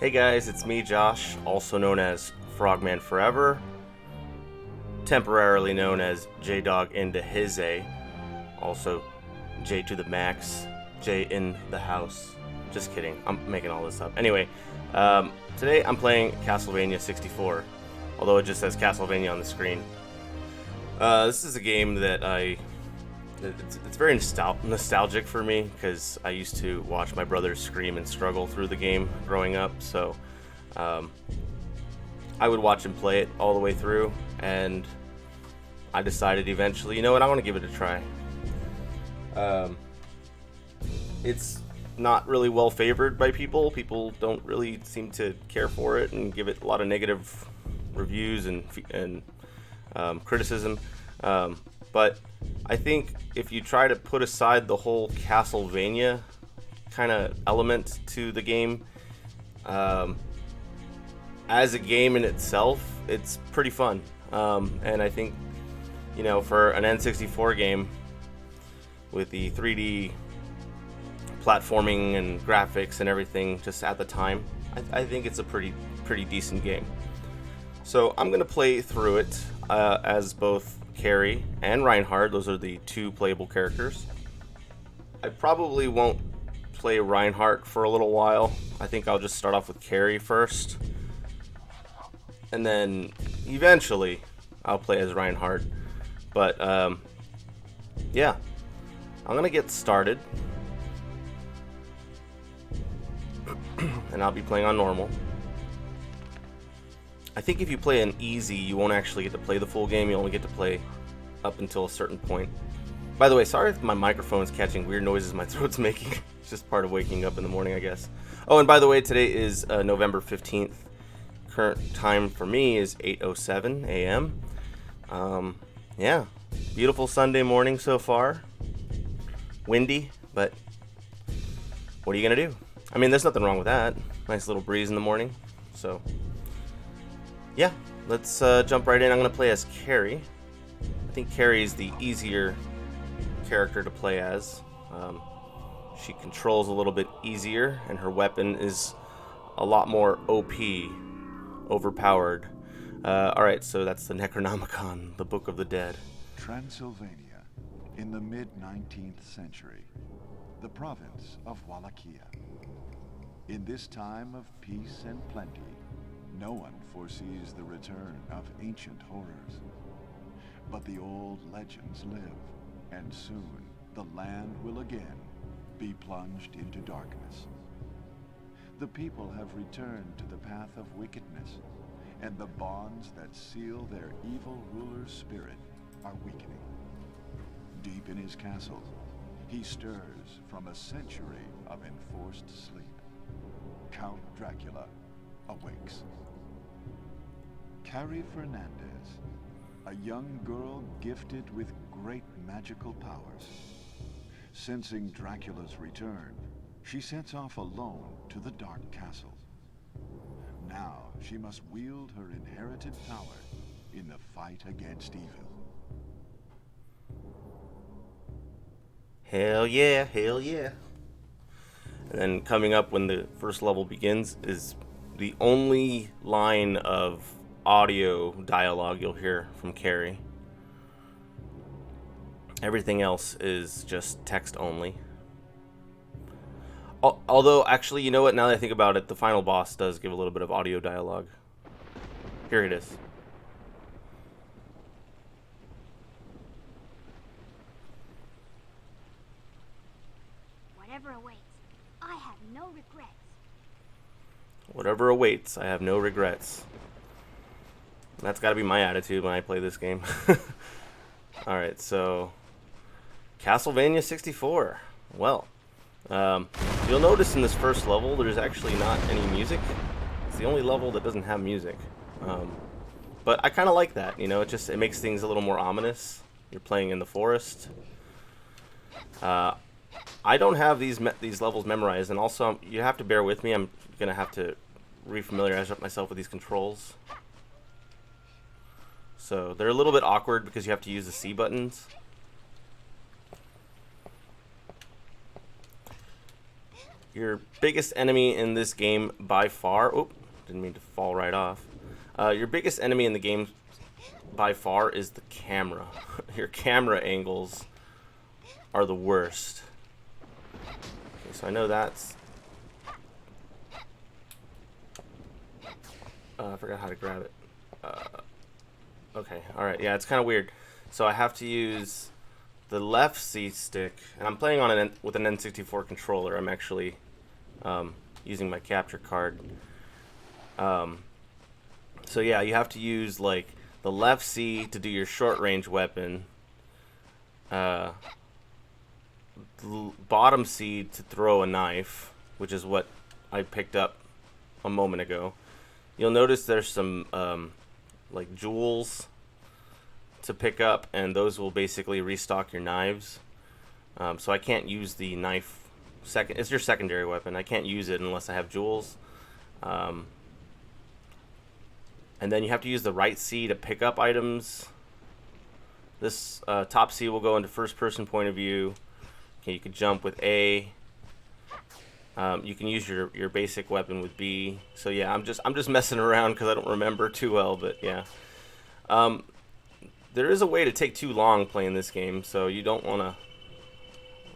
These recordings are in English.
Hey guys, it's me, Josh, also known as Frogman Forever, temporarily known as J-Dog into his A, also J to the max, J in the house. Just kidding, I'm making all this up. Anyway, today I'm playing Castlevania 64, although it just says Castlevania on the screen. This is a game that it's very nostalgic for me because I used to watch my brothers scream and struggle through the game growing up. So I would watch him play it all the way through, and I decided eventually, you know what, I want to give it a try. It's not really well favored by people. People don't really seem to care for it and give it a lot of negative reviews and criticism. But I think if you try to put aside the whole Castlevania kind of element to the game, as a game in itself, it's pretty fun. And I think, you know, for an N64 game with the 3D platforming and graphics and everything just at the time, I think it's a pretty decent game. So I'm going to play through it as both Carrie and Reinhardt. Those are the two playable characters. I probably won't play Reinhardt for a little while. I think I'll just start off with Carrie first, and then eventually I'll play as Reinhardt. But yeah, I'm gonna get started, and I'll be playing on normal. I think if you play an easy, you won't actually get to play the full game. You only get to play up until a certain point. By the way, sorry if my microphone is catching weird noises my throat's making. It's just part of waking up in the morning, I guess. Oh, and by the way, today is November 15th. Current time for me is 8:07 a.m. Yeah, beautiful Sunday morning so far. Windy, but what are you gonna do? I mean, there's nothing wrong with that. Nice little breeze in the morning. So yeah, let's jump right in. I'm going to play as Carrie. I think Carrie is the easier character to play as. She controls a little bit easier, and her weapon is a lot more OP, overpowered. Alright, so that's the Necronomicon, the Book of the Dead. Transylvania, in the mid-19th century, the province of Wallachia. In this time of peace and plenty, no one foresees the return of ancient horrors. But the old legends live, and soon the land will again be plunged into darkness. The people have returned to the path of wickedness, and the bonds that seal their evil ruler's spirit are weakening. Deep in his castle, he stirs from a century of enforced sleep. Count Dracula awakes. Carrie Fernandez, a young girl gifted with great magical powers. Sensing Dracula's return, she sets off alone to the Dark Castle. Now she must wield her inherited power in the fight against evil. Hell yeah, hell yeah. And then coming up when the first level begins is the only line of audio dialogue you'll hear from Carrie. Everything else is just text only. Although, actually, you know what? Now that I think about it, the final boss does give a little bit of audio dialogue. Here it is. Whatever awaits, I have no regrets. Whatever awaits, I have no regrets. That's got to be my attitude when I play this game. Alright, so Castlevania 64. Well, you'll notice in this first level there's actually not any music. It's the only level that doesn't have music. But I kind of like that, you know, it makes things a little more ominous. You're playing in the forest. I don't have these levels memorized, and also you have to bear with me. I'm going to have to refamiliarize myself with these controls. So they're a little bit awkward because you have to use the C buttons. Your biggest enemy in this game by far... Oop, didn't mean to fall right off. Your biggest enemy in the game by far is the camera. Your camera angles are the worst. Okay, so I know that's... I forgot how to grab it. Okay, alright, yeah, it's kind of weird. So I have to use the left C stick, and I'm playing on with an N64 controller. I'm actually using my capture card. So yeah, you have to use like the left C to do your short range weapon, bottom C to throw a knife, which is what I picked up a moment ago. You'll notice there's some like jewels to pick up, and those will basically restock your knives. So I can't use the knife it's your secondary weapon. I can't use it unless I have jewels. And then you have to use the right C to pick up items. This top C will go into first person point of view. Okay, you can jump with A. You can use your basic weapon with B. So yeah, I'm just messing around because I don't remember too well, but yeah. There is a way to take too long playing this game, so you don't want to,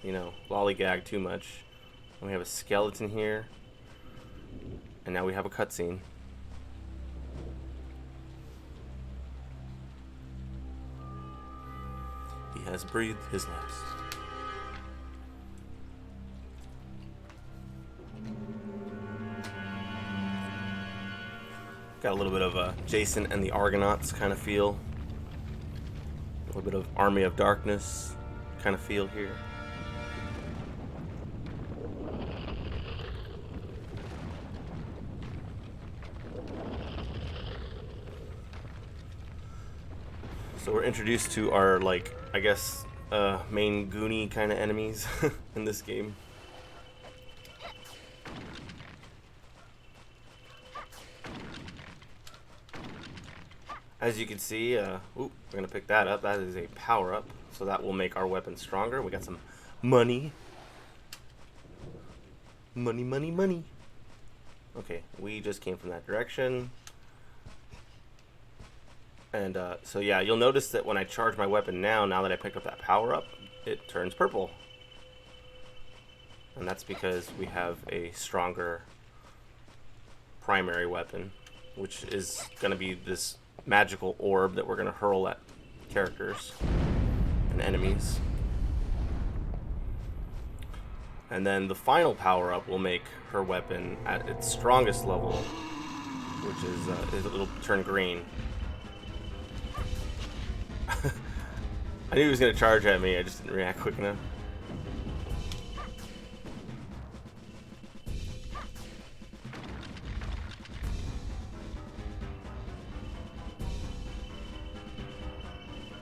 you know, lollygag too much. We have a skeleton here, and now we have a cutscene. He has breathed his last. Got a little bit of Jason and the Argonauts kind of feel. A little bit of Army of Darkness kind of feel here. So we're introduced to our, like, I guess, main Goonie kind of enemies in this game. As you can see, we're going to pick that up. That is a power-up, so that will make our weapon stronger. We got some money. Money, money, money. Okay, we just came from that direction. And so yeah, you'll notice that when I charge my weapon now that I picked up that power-up, it turns purple. And that's because we have a stronger primary weapon, which is going to be this magical orb that we're going to hurl at characters and enemies. And then the final power-up will make her weapon at its strongest level, which is it'll turn green. I knew he was going to charge at me, I just didn't react quick enough.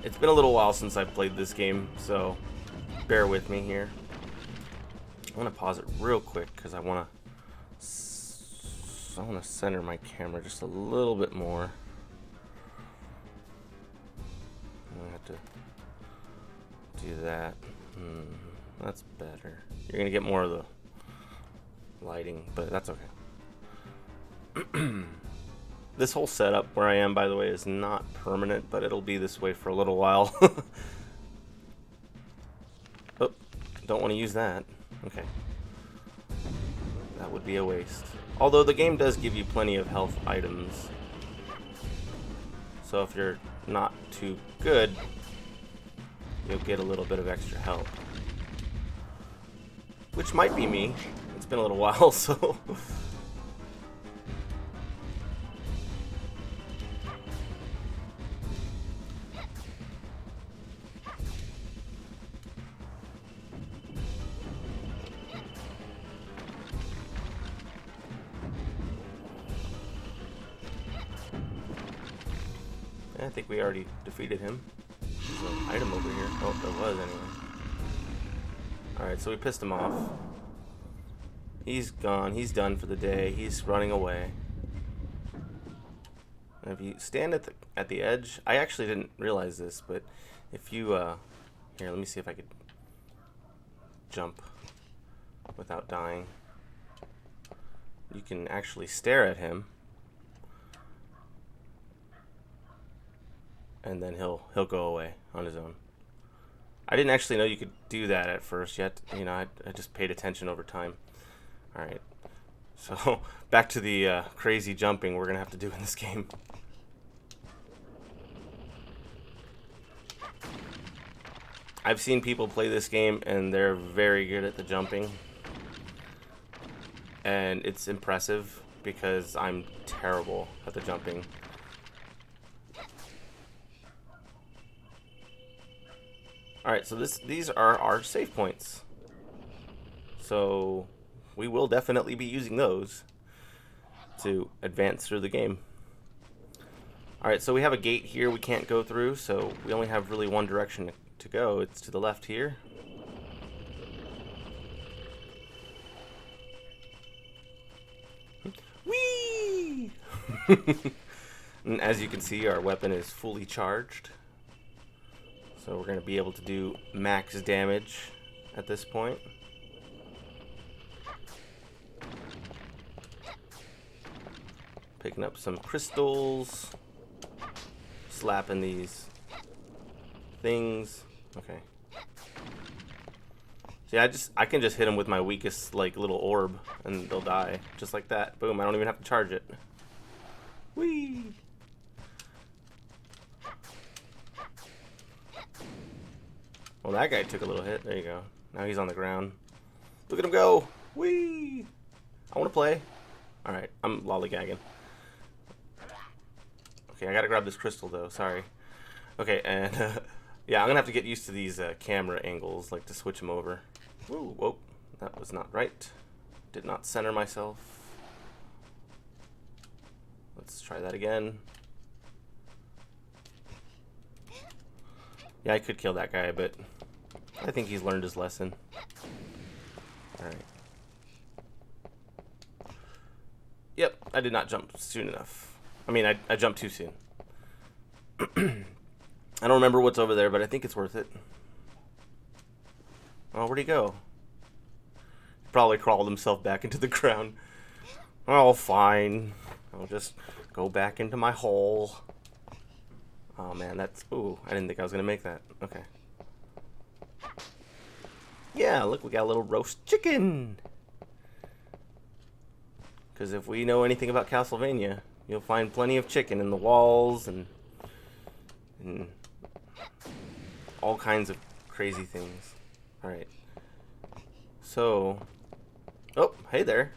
It's been a little while since I've played this game, so bear with me here. I'm going to pause it real quick because I want to center my camera just a little bit more. I have to do that. That's better. You're going to get more of the lighting, but that's okay. This whole setup where I am, by the way, is not permanent, but it'll be this way for a little while. Oh, don't want to use that. Okay. That would be a waste. Although the game does give you plenty of health items. So if you're not too good, you'll get a little bit of extra help. Which might be me. It's been a little while, so... I think we already defeated him. There's an item over here. Oh, there was anyway. Alright, so we pissed him off. He's gone. He's done for the day. He's running away. And if you stand at the edge, I actually didn't realize this, but if you here, let me see if I could jump without dying. you can actually stare at him, and then he'll go away on his own. I didn't actually know you could do that at first yet. You know, I just paid attention over time. All right, so back to the crazy jumping we're gonna have to do in this game. I've seen people play this game and they're very good at the jumping. And it's impressive because I'm terrible at the jumping. Alright, so these are our save points. So we will definitely be using those to advance through the game. Alright, so we have a gate here we can't go through, so we only have really one direction to go. It's to the left here. Whee! And as you can see, our weapon is fully charged. So we're going to be able to do max damage at this point. Picking up some crystals. Slapping these things. Okay. See, I can just hit them with my weakest like little orb and they'll die. Just like that. Boom, I don't even have to charge it. Whee! Well, that guy took a little hit. There you go. Now he's on the ground. Look at him go! Whee! I want to play. Alright, I'm lollygagging. Okay, I gotta grab this crystal though, sorry. Okay, and yeah, I'm gonna have to get used to these camera angles, like to switch them over. Whoa, whoa, that was not right. Did not center myself. Let's try that again. Yeah, I could kill that guy, but I think he's learned his lesson. Alright. Yep, I did not jump soon enough. I mean, I jumped too soon. I don't remember what's over there, but I think it's worth it. Oh, where'd he go? He probably crawled himself back into the ground. Oh, fine. I'll just go back into my hole. Oh, man, that's... Ooh, I didn't think I was going to make that. Okay. Yeah, look, we got a little roast chicken. Because if we know anything about Castlevania, you'll find plenty of chicken in the walls and all kinds of crazy things. Alright. So... Oh, hey there.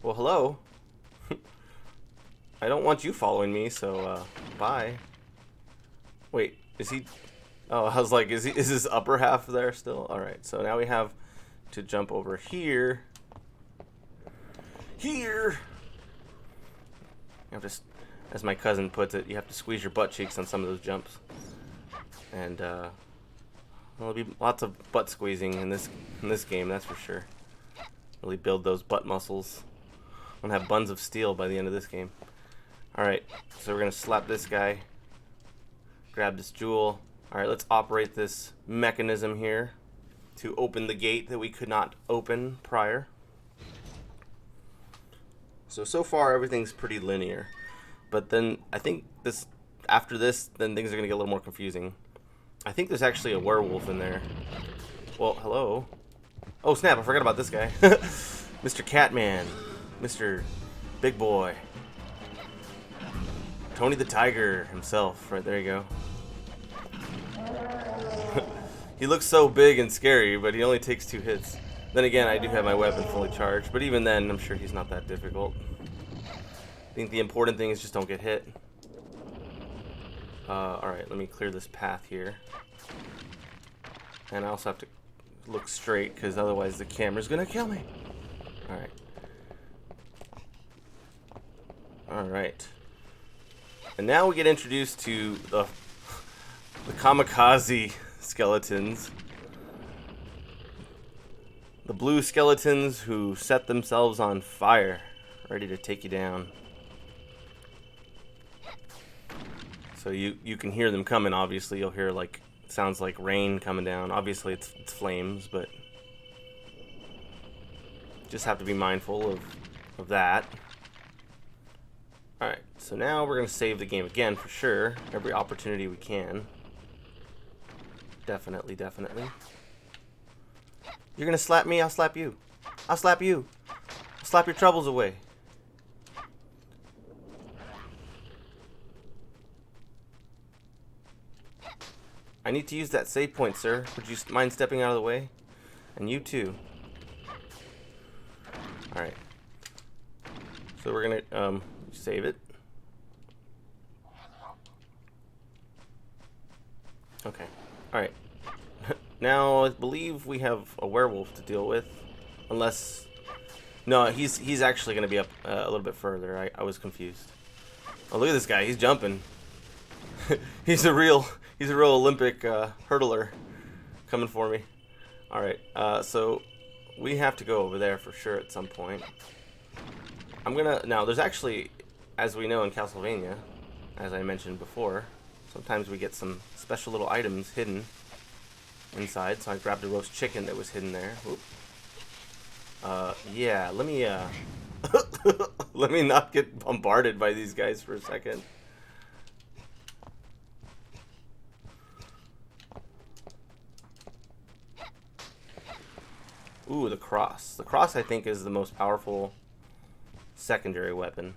Well, hello. I don't want you following me, so, bye. Wait, is he... Oh, I was like, is his upper half there still? Alright, so now we have to jump over here. Here! You have to, as my cousin puts it, you have to squeeze your butt cheeks on some of those jumps. And, there'll be lots of butt squeezing in this game, that's for sure. Really build those butt muscles. I'm gonna have buns of steel by the end of this game. Alright, so we're gonna slap this guy. Grab this jewel. Alright, let's operate this mechanism here to open the gate that we could not open prior. So far everything's pretty linear. But then I think after this, then things are gonna get a little more confusing. I think there's actually a werewolf in there. Well, hello. Oh snap, I forgot about this guy. Mr. Catman. Mr. Big Boy. Tony the Tiger himself. Right, there you go. He looks so big and scary, but he only takes 2 hits. Then again, I do have my weapon fully charged, but even then, I'm sure he's not that difficult. I think the important thing is just don't get hit. Alright, let me clear this path here. And I also have to look straight, because otherwise the camera's gonna kill me. Alright. Alright. And now we get introduced to the kamikaze skeletons. The blue skeletons who set themselves on fire, ready to take you down. So you can hear them coming, obviously. You'll hear, like, sounds like rain coming down. Obviously it's flames, but just have to be mindful of of that. Alright, so now we're going to save the game again for sure. Every opportunity we can. Definitely, definitely. You're going to slap me? I'll slap you. I'll slap you. I'll slap your troubles away. I need to use that save point, sir. Would you mind stepping out of the way? And you too. Alright. So we're gonna save it. Okay. Alright. Now I believe we have a werewolf to deal with. Unless no, he's actually gonna be up a little bit further. I was confused. Oh, look at this guy, he's jumping. he's a real Olympic hurdler coming for me. Alright, so we have to go over there for sure at some point. Now there's actually, as we know in Castlevania, as I mentioned before, sometimes we get some special little items hidden inside. So I grabbed a roast chicken that was hidden there. Oop. Yeah, let me let me not get bombarded by these guys for a second. Ooh, the cross. The cross, I think, is the most powerful secondary weapon.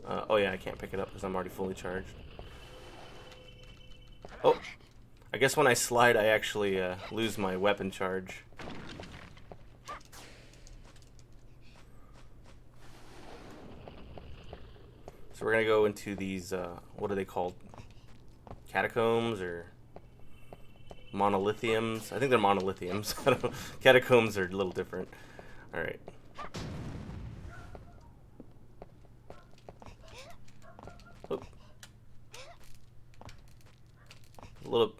Oh yeah, I can't pick it up because I'm already fully charged. Oh, I guess when I slide, I actually lose my weapon charge. So we're gonna go into these, what are they called? Catacombs or monolithiums? I think they're monolithiums. I don't know. Catacombs are a little different. Alright. A little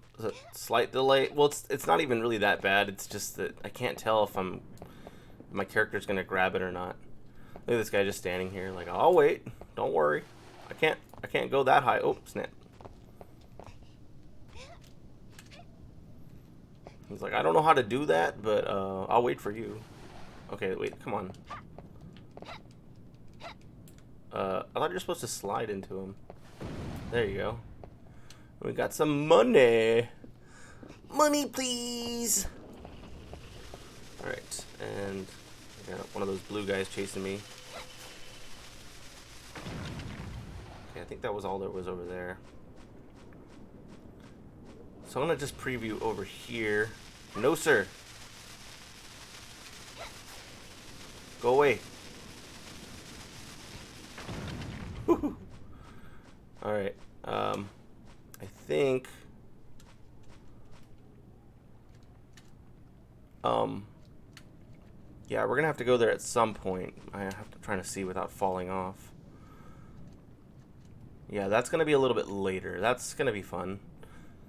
slight delay. Well, it's not even really that bad. It's just that I can't tell if my character's gonna grab it or not. Look at this guy just standing here like, I'll wait. Don't worry. I can't go that high. Oh, snap. He's like, I don't know how to do that, but I'll wait for you. Okay, wait, come on. I thought you were supposed to slide into him. There you go. We got some money. Money, please. Alright, and I got one of those blue guys chasing me. Okay, I think that was all there was over there. So I'm gonna just preview over here. No, sir. Go away. Alright, I think yeah, we're gonna have to go there at some point. I have to try to see without falling off. Yeah, that's gonna be a little bit later. That's gonna be fun.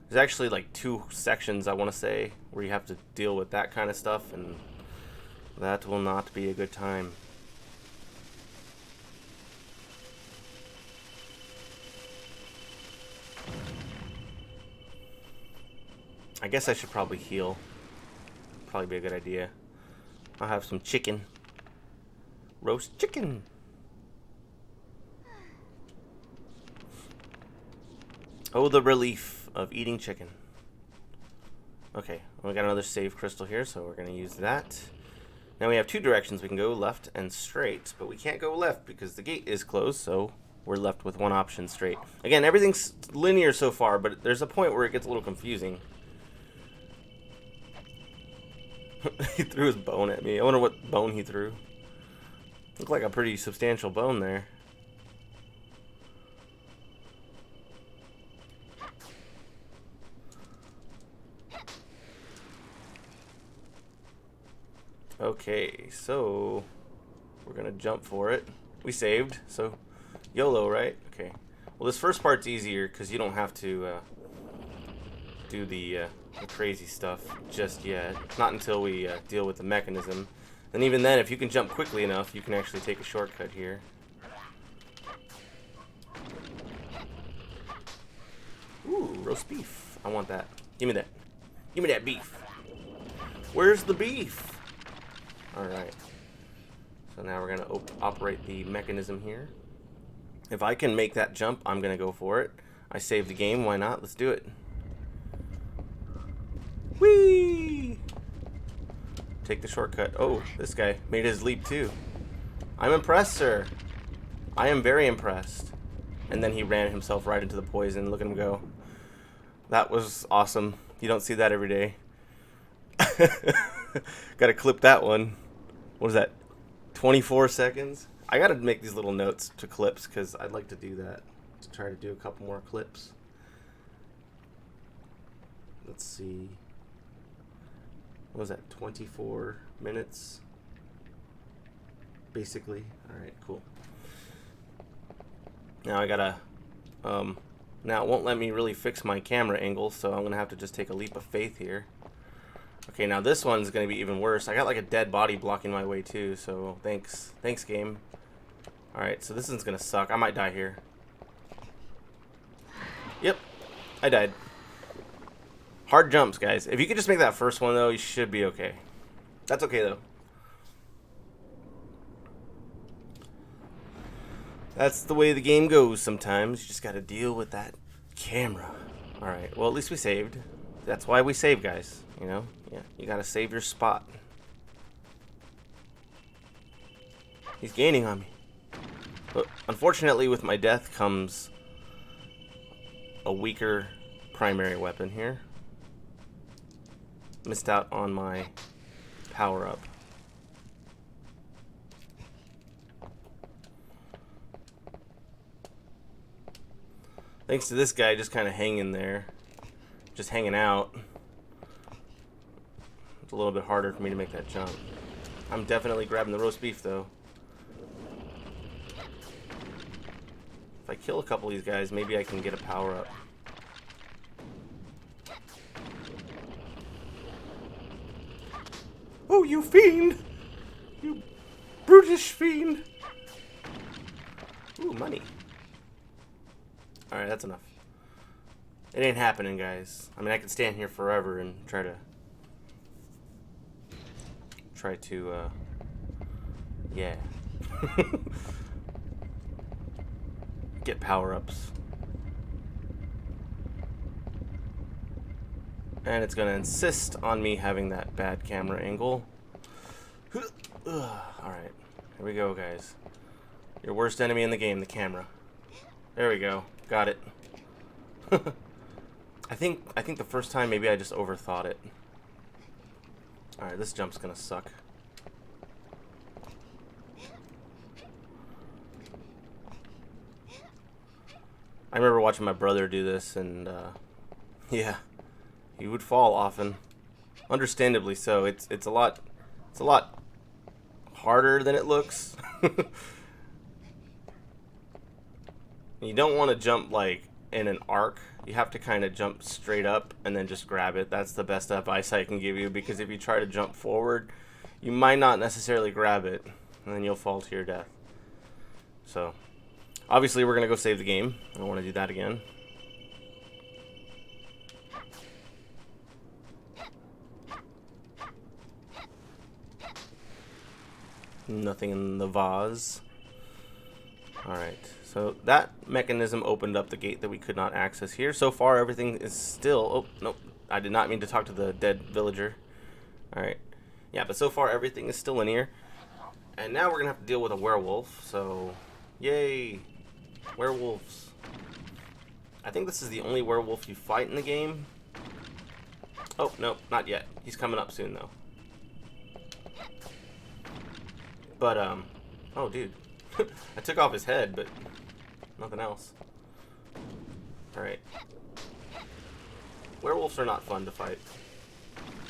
There's actually like 2 sections, I want to say, where you have to deal with that kind of stuff, and that will not be a good time. I guess I should probably heal. Probably be a good idea. I'll have some chicken. Roast chicken. Oh, the relief of eating chicken. Okay, we got another save crystal here, so we're going to use that. Now we have 2 directions we can go, left and straight, but we can't go left because the gate is closed, so we're left with one option, straight. Again, everything's linear so far, but there's a point where it gets a little confusing. He threw his bone at me. I wonder what bone he threw. Looked like a pretty substantial bone there. Okay, so we're gonna jump for it. We saved, so YOLO, right? Okay. Well, this first part's easier because you don't have to do the crazy stuff just yet. Not until we deal with the mechanism. And even then, if you can jump quickly enough, you can actually take a shortcut here. Ooh, roast beef. I want that. Give me that. Give me that beef. Where's the beef? Alright. So now we're going to operate the mechanism here. If I can make that jump, I'm going to go for it. I saved the game. Why not? Let's do it. Whee! Take the shortcut. Oh, this guy made his leap too. I'm impressed, sir. I am very impressed. And then he ran himself right into the poison. Look at him go. That was awesome. You don't see that every day. Gotta clip that one. What is that? 24 seconds? I gotta make these little notes to clips because I'd like to do that. To try to do a couple more clips. Let's see. What was that? 24 minutes? Basically. Alright, cool. Now I gotta, now it won't let me really fix my camera angle, so I'm gonna have to just take a leap of faith here. Okay, now this one's gonna be even worse. I got like a dead body blocking my way too, so thanks game. Alright, so this one's gonna suck. I might die here. Yep, I died. Hard jumps, guys. If you could just make that first one though, you should be okay. That's okay though. That's the way the game goes sometimes. You just gotta deal with that camera. Alright, well at least we saved. That's why we save, guys. You know? Yeah, you gotta save your spot. He's gaining on me. But unfortunately with my death comes a weaker primary weapon here. Missed out on my power-up. Thanks to this guy just kind of hanging there. Just hanging out. It's a little bit harder for me to make that jump. I'm definitely grabbing the roast beef though. If I kill a couple of these guys, maybe I can get a power-up. Oh, you fiend! You brutish fiend! Ooh, money. Alright, that's enough. It ain't happening, guys. I mean, I could stand here forever and try to, yeah. Get power-ups. And it's gonna insist on me having that bad camera angle. Alright, here we go, guys. Your worst enemy in the game, the camera. There we go. Got it. I think the first time maybe I just overthought it. Alright, this jump's gonna suck. I remember watching my brother do this and yeah. He would fall often. Understandably so. It's a lot harder than it looks. You don't want to jump like in an arc. You have to kind of jump straight up and then just grab it. That's the best advice I can give you, because if you try to jump forward, you might not necessarily grab it and then you'll fall to your death. So, obviously we're going to go save the game. I don't want to do that again. Nothing in the vase. Alright, so that mechanism opened up the gate that we could not access here. So far, everything is still... Oh, nope. I did not mean to talk to the dead villager. Alright. Yeah, but so far, everything is still in here. And now we're going to have to deal with a werewolf, so... Yay! Werewolves. I think this is the only werewolf you fight in the game. Oh, nope, not yet. He's coming up soon, though. But, oh, dude. I took off his head, but nothing else. Alright. Werewolves are not fun to fight.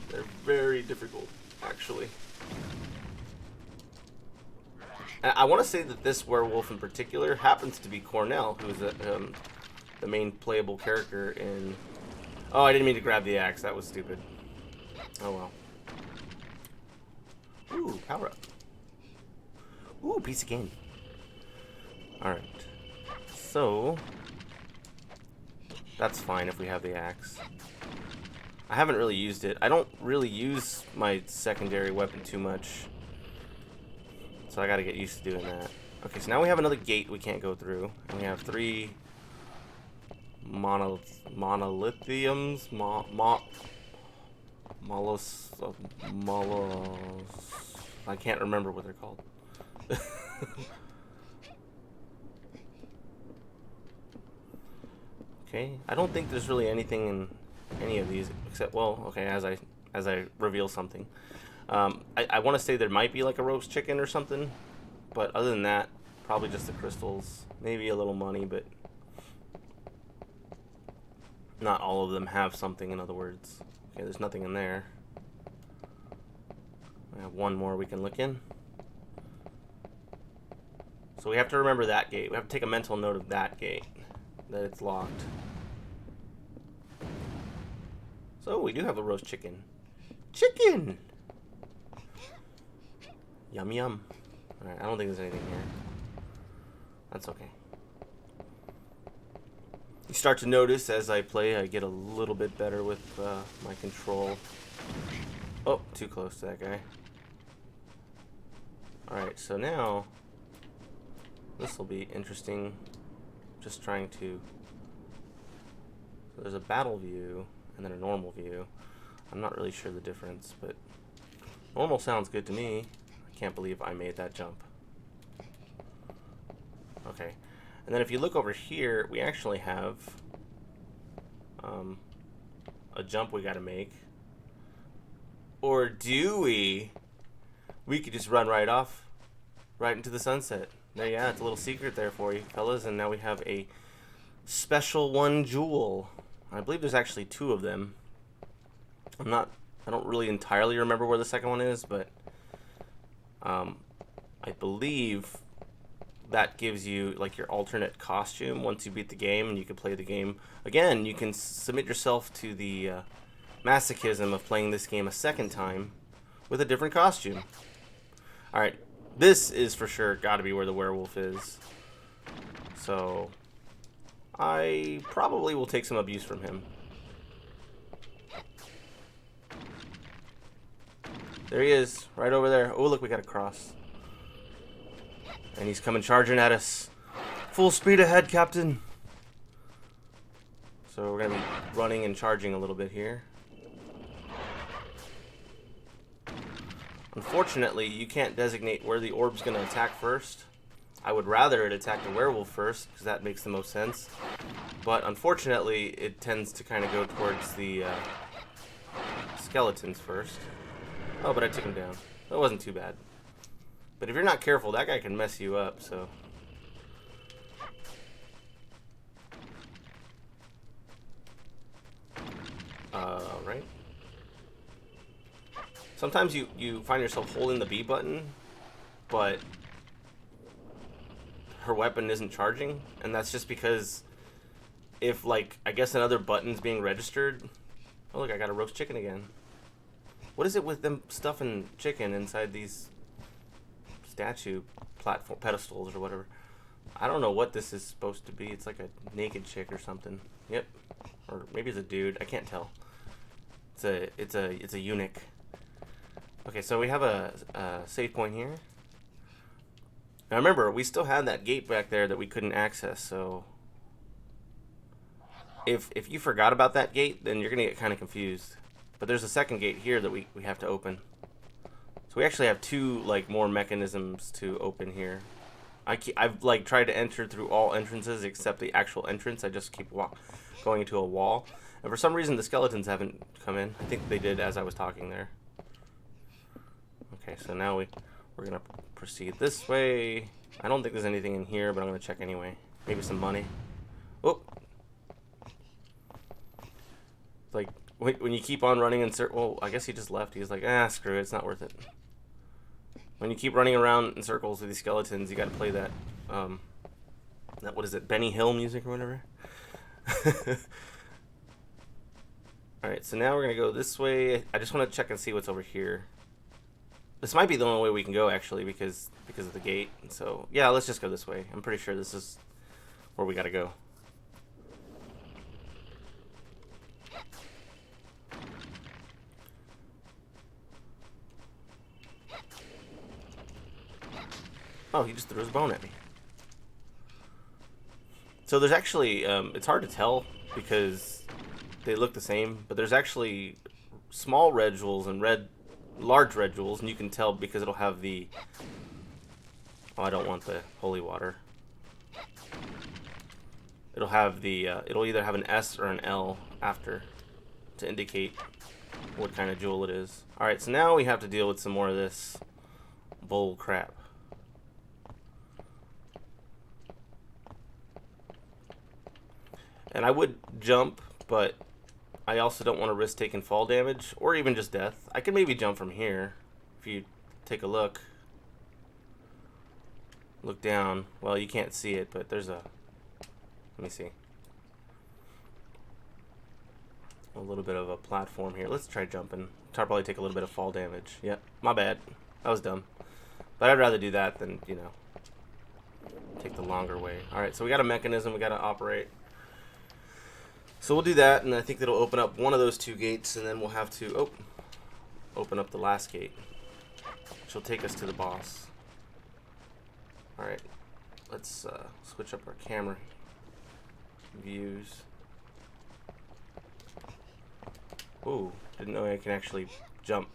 They're very difficult, actually. And I want to say that this werewolf in particular happens to be Cornell, who is the main playable character in... Oh, I didn't mean to grab the axe. That was stupid. Oh, well. Ooh, power up. Ooh, piece of candy. Alright. So... That's fine if we have the axe. I haven't really used it. I don't really use my secondary weapon too much. So I gotta get used to doing that. Okay, so now we have another gate we can't go through. And we have 3 monolithiums. I can't remember what they're called. Okay, I don't think there's really anything in any of these except, well, okay, as I reveal something. I want to say there might be like a roast chicken or something, but other than that, probably just the crystals, maybe a little money, but not all of them have something, in other words. Okay, there's nothing in there. I have one more we can look in. So we have to remember that gate. We have to take a mental note of that gate, that it's locked. So we do have a roast chicken. Chicken! Yum yum. Alright, I don't think there's anything here. That's okay. You start to notice as I play, I get a little bit better with my control. Oh, too close to that guy. Alright, so now this will be interesting. Just trying to... So there's a battle view and then a normal view. I'm not really sure the difference, but normal sounds good to me. I can't believe I made that jump. Okay, and then if you look over here, we actually have a jump we gotta make. Or do we? We could just run right off, right into the sunset. There, yeah, it's a little secret there for you, fellas. And now we have a special 1 jewel. I believe there's actually 2 of them. I don't really entirely remember where the second one is, but I believe that gives you like your alternate costume once you beat the game, and you can play the game again. You can submit yourself to the masochism of playing this game a second time with a different costume. Alright, this is for sure gotta be where the werewolf is. So I probably will take some abuse from him. There he is, right over there. Oh, look, we got a cross. And he's coming charging at us. Full speed ahead, Captain. So we're going to be running and charging a little bit here. Unfortunately, you can't designate where the orb's going to attack first. I would rather it attack the werewolf first, because that makes the most sense. But unfortunately, it tends to kind of go towards the skeletons first. Oh, but I took him down. That wasn't too bad. But if you're not careful, that guy can mess you up, so... right? Sometimes you find yourself holding the B button, but her weapon isn't charging, and that's just because if, like, I guess another button's being registered... Oh, look, I got a roast chicken again. What is it with them stuffing chicken inside these statue platform pedestals or whatever? I don't know what this is supposed to be. It's like a naked chick or something. Yep. Or maybe it's a dude. I can't tell. It's a eunuch. Okay, so we have a save point here. Now remember, we still had that gate back there that we couldn't access, so if you forgot about that gate, then you're gonna get kind of confused. But there's a second gate here that we have to open. So we actually have 2 like more mechanisms to open here. I've like tried to enter through all entrances except the actual entrance. I just keep going into a wall. And for some reason the skeletons haven't come in. I think they did as I was talking there. Okay, so now we're gonna proceed this way. I don't think there's anything in here, but I'm gonna check anyway. Maybe some money. Oh! Like, when you keep on running in circles... Well, I guess he just left. He's like, ah, screw it, it's not worth it. When you keep running around in circles with these skeletons, you gotta play that, what is it, Benny Hill music or whatever? Alright, so now we're gonna go this way. I just want to check and see what's over here. This might be the only way we can go, actually, because of the gate. So, yeah, let's just go this way. I'm pretty sure this is where we gotta go. Oh, he just threw his bone at me. So there's actually, it's hard to tell because they look the same, but there's actually small red jewels and large red jewels, and you can tell because it'll have the, oh, I don't want the holy water. It'll have the, it'll either have an S or an L after to indicate what kind of jewel it is. Alright, so now we have to deal with some more of this bull crap. And I would jump, but I also don't want to risk taking fall damage or even just death. I can maybe jump from here if you take a look. Look down. Well, you can't see it, but there's a... Let me see. A little bit of a platform here. Let's try jumping. I'll probably take a little bit of fall damage. Yep, my bad. That was dumb. But I'd rather do that than, you know, take the longer way. Alright, so we got a mechanism we got to operate. So we'll do that, and I think that'll open up one of those two gates, and then we'll have to open up the last gate, which will take us to the boss. Alright, let's switch up our camera views. Ooh, didn't know I can actually jump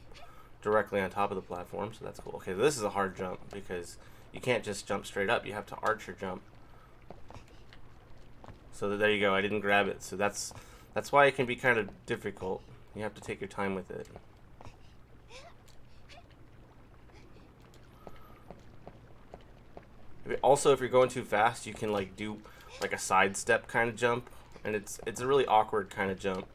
directly on top of the platform, so that's cool. Okay, this is a hard jump because you can't just jump straight up, you have to arch your jump. So there you go, I didn't grab it. So that's why it can be kind of difficult. You have to take your time with it. Also, if you're going too fast, you can like do like a sidestep kind of jump, and it's a really awkward kind of jump.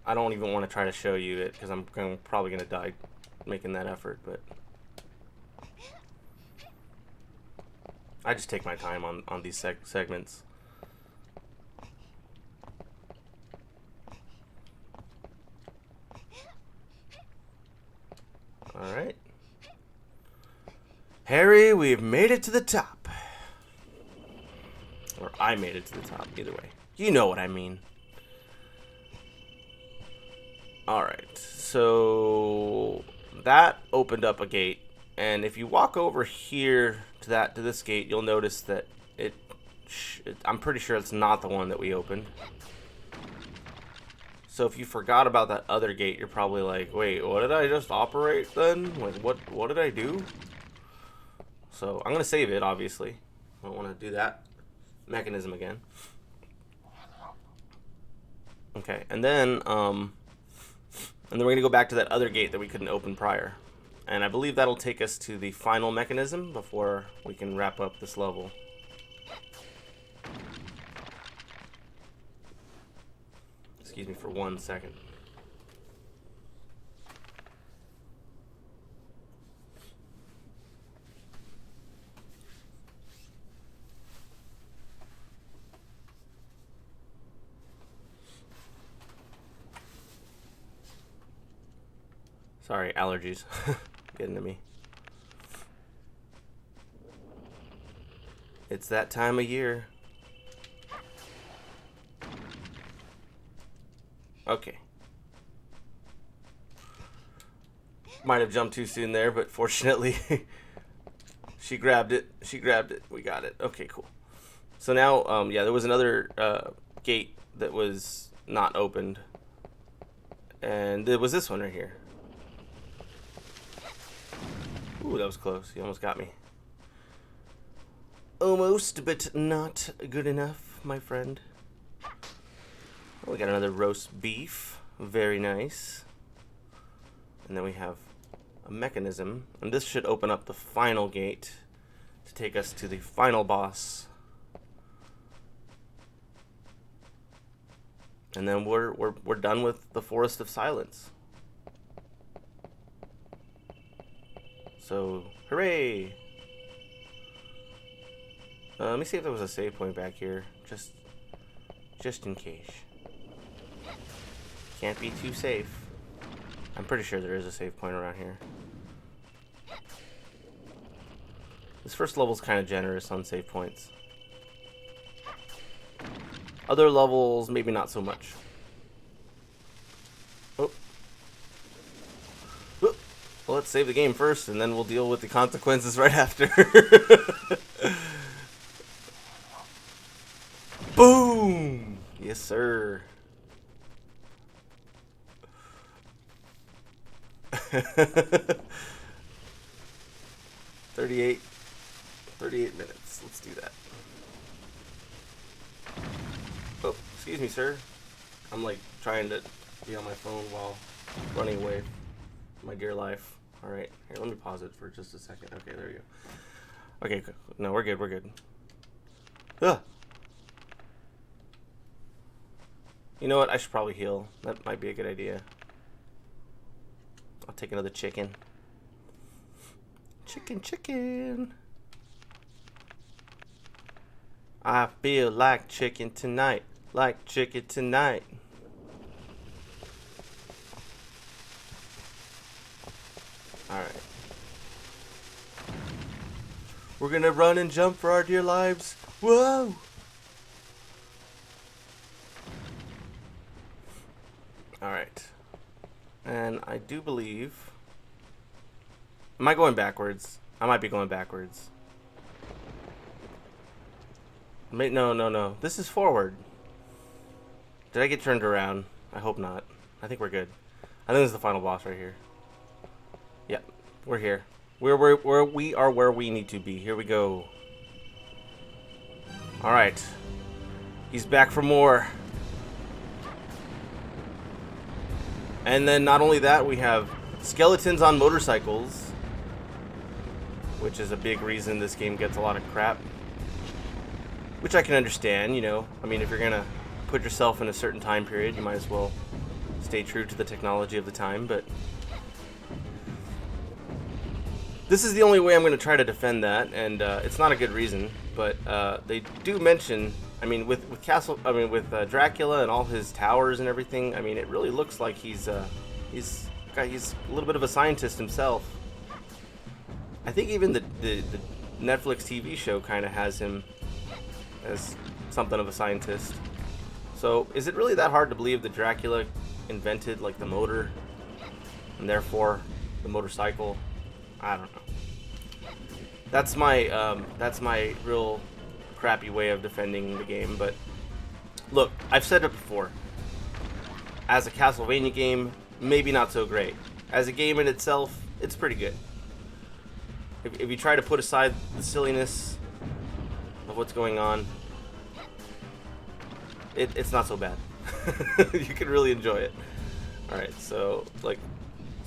I don't even want to try to show you it because I'm probably going to die making that effort, but I just take my time on these segments. Alright. Harry, we've made it to the top. Or I made it to the top, either way. You know what I mean. Alright, so that opened up a gate. And if you walk over here to this gate, you'll notice that I'm pretty sure it's not the one that we opened. So if you forgot about that other gate, you're probably like, wait, what did I just operate then? Like, what did I do? So I'm gonna save it, obviously. I don't want to do that mechanism again. Okay, and then we're gonna go back to that other gate that we couldn't open prior. And I believe that'll take us to the final mechanism before we can wrap up this level. Excuse me for 1 second. Sorry, allergies. Getting to me. It's that time of year. Okay. Might have jumped too soon there, but fortunately she grabbed it. She grabbed it. We got it. Okay, cool. So now, yeah, there was another gate that was not opened. And it was this one right here. Ooh, that was close. You almost got me. Almost, but not good enough, my friend. Oh, we got another roast beef. Very nice. And then we have a mechanism. And this should open up the final gate to take us to the final boss. And then we're done with the Forest of Silence. So, hooray! Let me see if there was a save point back here, just in case. Can't be too safe. I'm pretty sure there is a save point around here. This first level's kind of generous on save points. Other levels, maybe not so much. Oh. Oh. Well, let's save the game first, and then we'll deal with the consequences right after. Boom! Yes, sir. 38 minutes. Let's do that. Oh, excuse me, sir. I'm like trying to be on my phone while running away from my dear life. All right, here, let me pause it for just a second. Okay, there you go. Okay, no, we're good. We're good. Ugh. You know what? I should probably heal. That might be a good idea. I'll take another chicken. Chicken. I feel like chicken tonight. Like chicken tonight. Alright. We're gonna run and jump for our dear lives. Whoa! Alright. And I do believe... Am I going backwards? I might be going backwards. No. This is forward. Did I get turned around? I hope not. I think we're good. I think this is the final boss right here. Yep, we're here. We are where we need to be. Here we go. Alright. He's back for more. And then not only that, we have skeletons on motorcycles, which is a big reason this game gets a lot of crap. Which I can understand, you know. I mean, if you're gonna put yourself in a certain time period, you might as well stay true to the technology of the time, but this is the only way I'm going to try to defend that, and it's not a good reason, but they do mention, I mean, with Dracula and all his towers and everything, I mean, it really looks like he's a little bit of a scientist himself. I think even the Netflix TV show kind of has him as something of a scientist. So, is it really that hard to believe that Dracula invented, like, the motor, and therefore the motorcycle? I don't know. That's my real crappy way of defending the game, but look, I've said it before. As a Castlevania game, maybe not so great. As a game in itself, it's pretty good. If you try to put aside the silliness of what's going on, it's not so bad. You can really enjoy it. Alright, so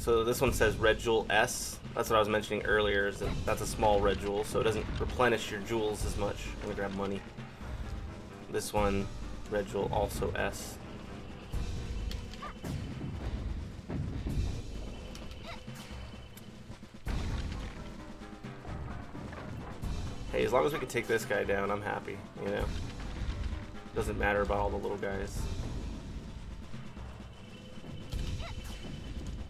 this one says Red Jewel S. That's what I was mentioning earlier, is that that's a small red jewel, so it doesn't replenish your jewels as much. I'm gonna grab money. This one, Red Jewel, also S. Hey, as long as we can take this guy down, I'm happy, you know? Doesn't matter about all the little guys.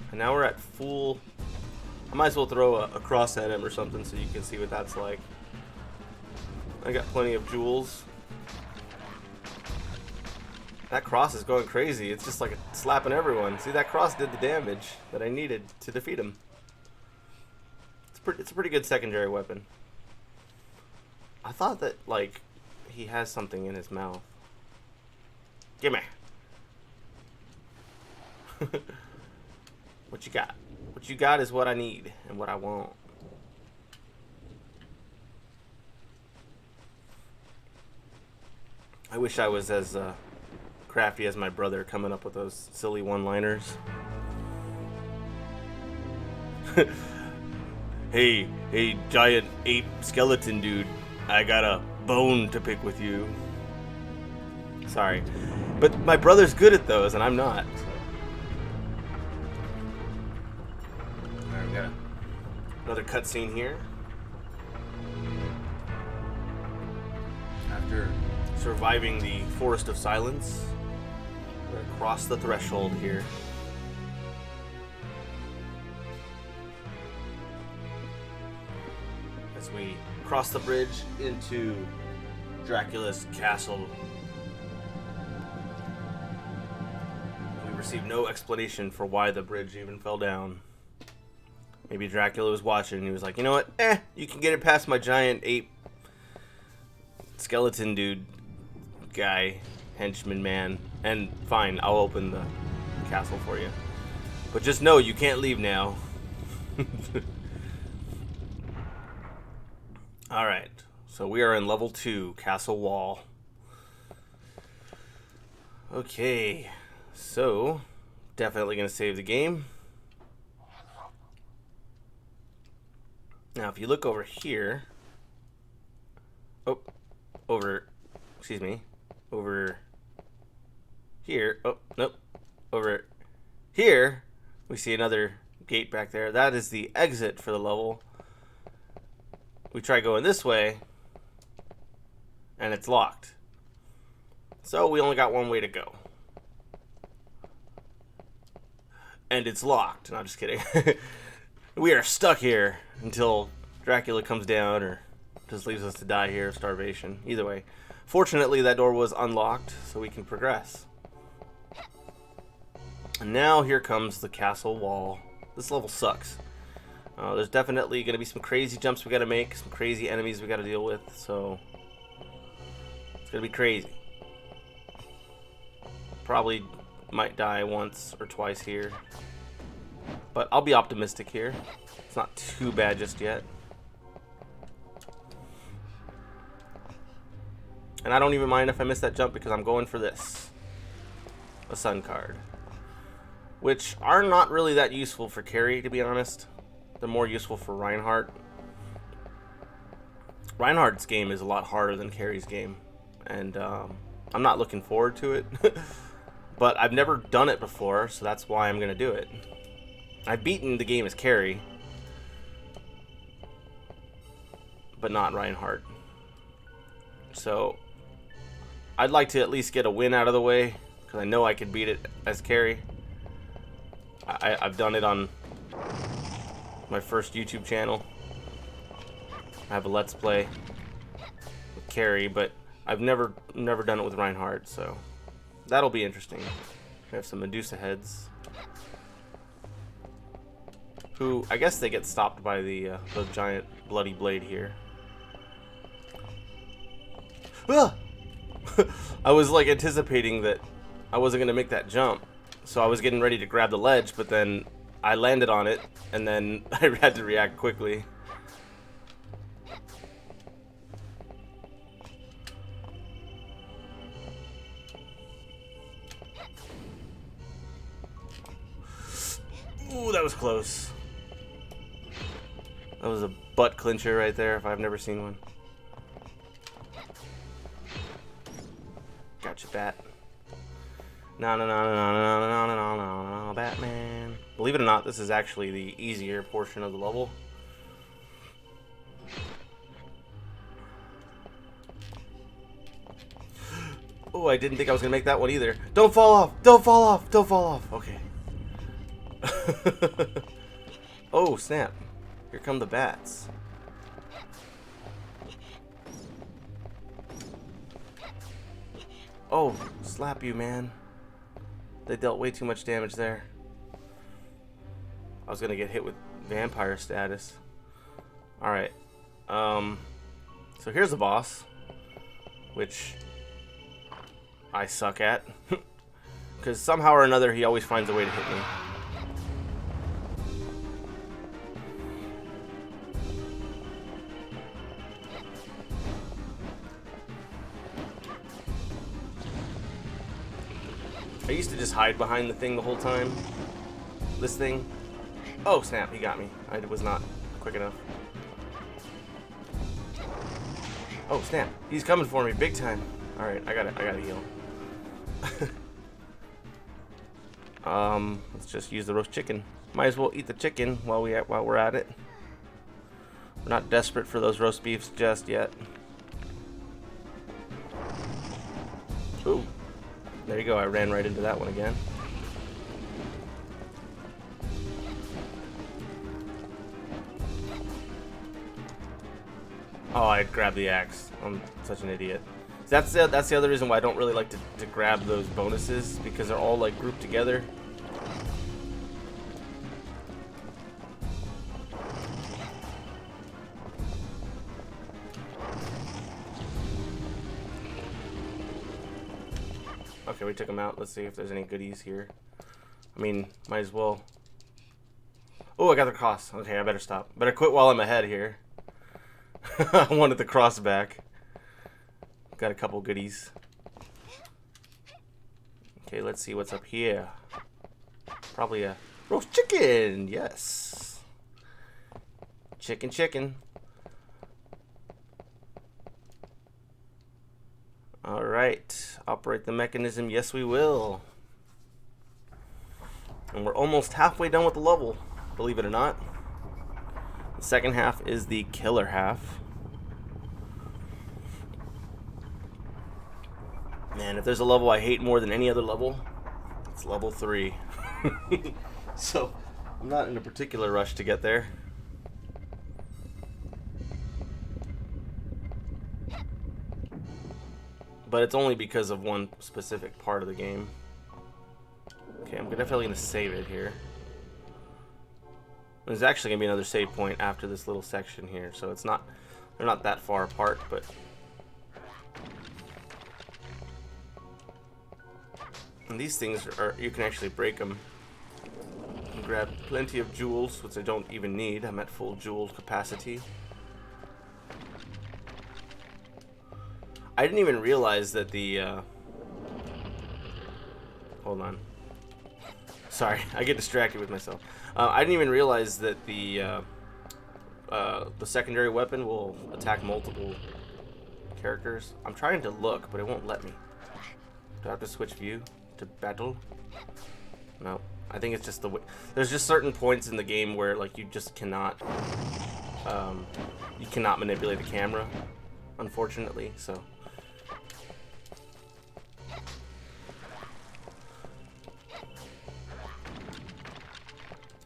And now we're at full... I might as well throw a cross at him or something so you can see what that's like. I got plenty of jewels. That cross is going crazy. It's just like slapping everyone. See, that cross did the damage that I needed to defeat him. It's a pretty good secondary weapon. I thought that, like, he has something in his mouth. Gimme. What you got? What you got is what I need and what I want. I wish I was as crafty as my brother coming up with those silly one-liners. Hey, giant ape skeleton dude. I got a bone to pick with you. Sorry. But my brother's good at those and I'm not. Alright, we got another cutscene here. After surviving the Forest of Silence, we're gonna cross the threshold here. As we cross the bridge into Dracula's castle. We receive no explanation for why the bridge even fell down. Maybe Dracula was watching and he was like, you know what? You can get it past my giant ape skeleton dude guy, henchman man, and fine, I'll open the castle for you. But just know you can't leave now. Alright, so we are in level 2, Castle Wall. Okay, so definitely going to save the game. Now if you look over here, over here, over here, we see another gate back there. That is the exit for the level. We try going this way, and it's locked. So we only got one way to go. And it's locked. No, I'm just kidding. We are stuck here until Dracula comes down or just leaves us to die here of starvation. Either way. Fortunately, that door was unlocked, so we can progress. And now here comes the castle wall. This level sucks. There's definitely going to be some crazy jumps we got to make, some crazy enemies we got to deal with, so it's going to be crazy. Probably might die once or twice here, but I'll be optimistic here. It's not too bad just yet. And I don't even mind if I miss that jump because I'm going for this. A sun card. Which are not really that useful for carry, to be honest. They're more useful for Reinhardt. Reinhardt's game is a lot harder than Carrie's game. And I'm not looking forward to it. But I've never done it before, so that's why I'm going to do it. I've beaten the game as Carrie. But not Reinhardt. So I'd like to at least get a win out of the way, because I know I could beat it as Carrie. I've done it on my first YouTube channel. I have a Let's Play with Carrie, but I've never done it with Reinhardt, so that'll be interesting. We have some Medusa heads, who I guess they get stopped by the giant bloody blade here. Ah! I was like anticipating that I wasn't gonna make that jump, so I was getting ready to grab the ledge, but then I landed on it, and then I had to react quickly. Ooh, that was close. That was a butt clincher right there, if I've never seen one. Gotcha, bat. No, Batman. Believe it or not, this is actually the easier portion of the level. Oh, I didn't think I was gonna make that one either. Don't fall off! Don't fall off! Don't fall off! Okay. Oh, snap. Here come the bats. Oh, slap you, man. They dealt way too much damage there. I was gonna get hit with vampire status. Alright. So here's the boss, which I suck at. Because somehow or another he always finds a way to hit me. I used to just hide behind the thing the whole time. This thing. Oh snap, he got me. I was not quick enough. Oh snap, he's coming for me big time. Alright, I gotta heal. Let's just use the roast chicken. Might as well eat the chicken while we're at it. We're not desperate for those roast beefs just yet. Ooh. There you go, I ran right into that one again. Oh, I grabbed the axe. I'm such an idiot. That's the other reason why I don't really like to grab those bonuses, because they're all like grouped together. Okay, we took them out. Let's see if there's any goodies here. I mean, might as well. Oh, I got the cross. Okay, I better stop. Better quit while I'm ahead here. I wanted the cross back. Got a couple goodies. Okay, let's see what's up here. Probably a roast chicken. Yes. Chicken. Alright. Operate the mechanism. Yes, we will. And we're almost halfway done with the level, believe it or not. The second half is the killer half. Man, if there's a level I hate more than any other level, it's level 3. So, I'm not in a particular rush to get there. But it's only because of one specific part of the game. Okay, I'm definitely going to save it here. There's actually going to be another save point after this little section here, so it's not, they're not that far apart, but and these things are, you can actually break them. You can grab plenty of jewels, which I don't even need. I'm at full jewel capacity. I didn't even realize that the hold on. Sorry, I get distracted with myself. I didn't even realize that the secondary weapon will attack multiple characters. I'm trying to look, but it won't let me. Do I have to switch view to battle? No, I think it's just the way. There's just certain points in the game where like you just cannot manipulate the camera, unfortunately. So.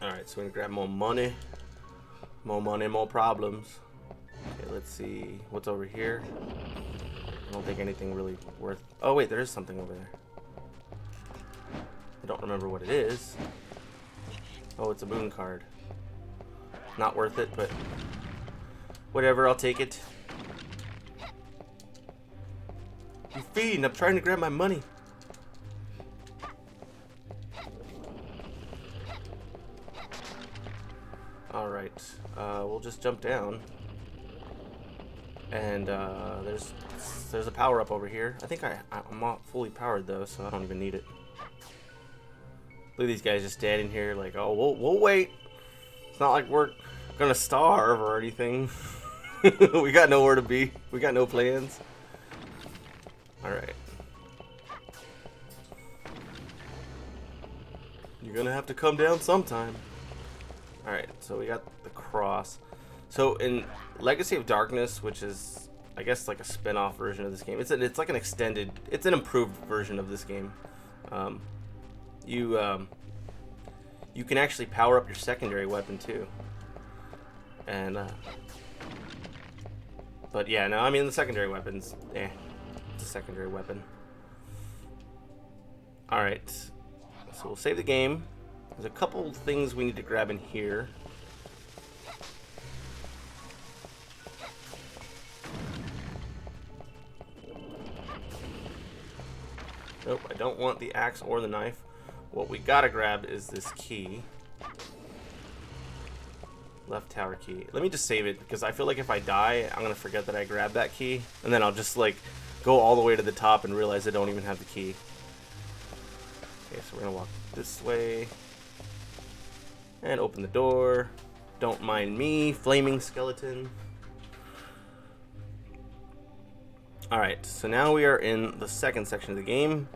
Alright, so we're gonna grab more money. More money, more problems. Okay, let's see what's over here. I don't think anything really worth. Oh, wait, there is something over there. I don't remember what it is. Oh, it's a boon card. Not worth it, but whatever, I'll take it. You fiend, I'm trying to grab my money. Alright, we'll just jump down. And there's a power-up over here. I think I'm not fully powered though, so I don't even need it. Look at these guys just standing here like, oh, we'll wait. It's not like we're gonna starve or anything. We got nowhere to be. We got no plans. Alright. You're gonna have to come down sometime. Alright, so we got the cross. So in Legacy of Darkness, which is, I guess, like a spin-off version of this game, it's like an extended, it's an improved version of this game. You can actually power up your secondary weapon too. And but yeah, no, I mean the secondary weapons, it's a secondary weapon. Alright, so we'll save the game. There's a couple things we need to grab in here. Nope, I don't want the axe or the knife. What we gotta grab is this key. Left tower key. Let me just save it, because I feel like if I die, I'm gonna forget that I grabbed that key. And then I'll just like go all the way to the top and realize I don't even have the key. Okay, so we're gonna walk this way. And open the door. Don't mind me, flaming skeleton. Alright, so now we are in the second section of the game.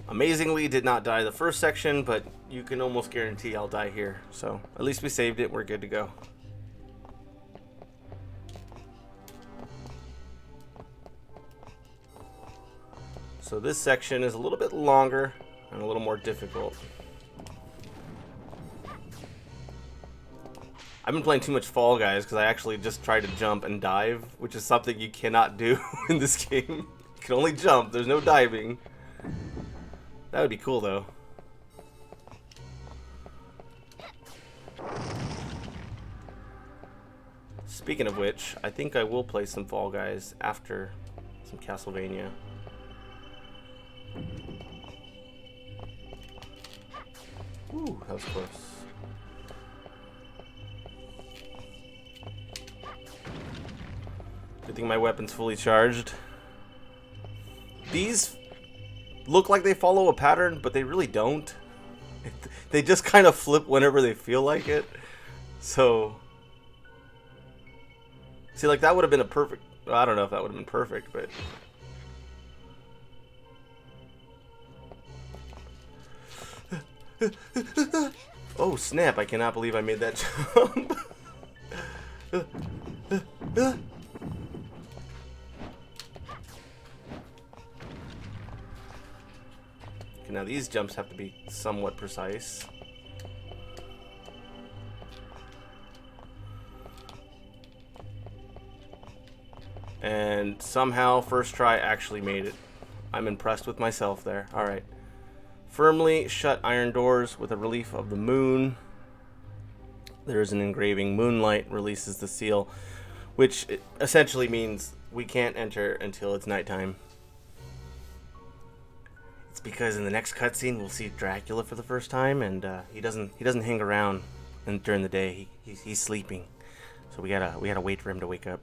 Amazingly, did not die the first section, but you can almost guarantee I'll die here. So, at least we saved it, we're good to go. So this section is a little bit longer and a little more difficult. I've been playing too much Fall Guys because I actually just tried to jump and dive, which is something you cannot do in this game. You can only jump, there's no diving. That would be cool though. Speaking of which, I think I will play some Fall Guys after some Castlevania. Ooh, that was close. Good thing my weapon's fully charged. These look like they follow a pattern, but they really don't. They just kind of flip whenever they feel like it. So, see, like that would have been a perfect. Well, I don't know if that would have been perfect, but. Oh snap! I cannot believe I made that jump. Okay, now these jumps have to be somewhat precise. And somehow, first try actually made it. I'm impressed with myself there. Alright. Firmly shut iron doors with a relief of the moon. There is an engraving. Moonlight releases the seal, which essentially means we can't enter until it's nighttime. It's because in the next cutscene we'll see Dracula for the first time, and he doesn't hang around during the day. He's sleeping, so we gotta wait for him to wake up.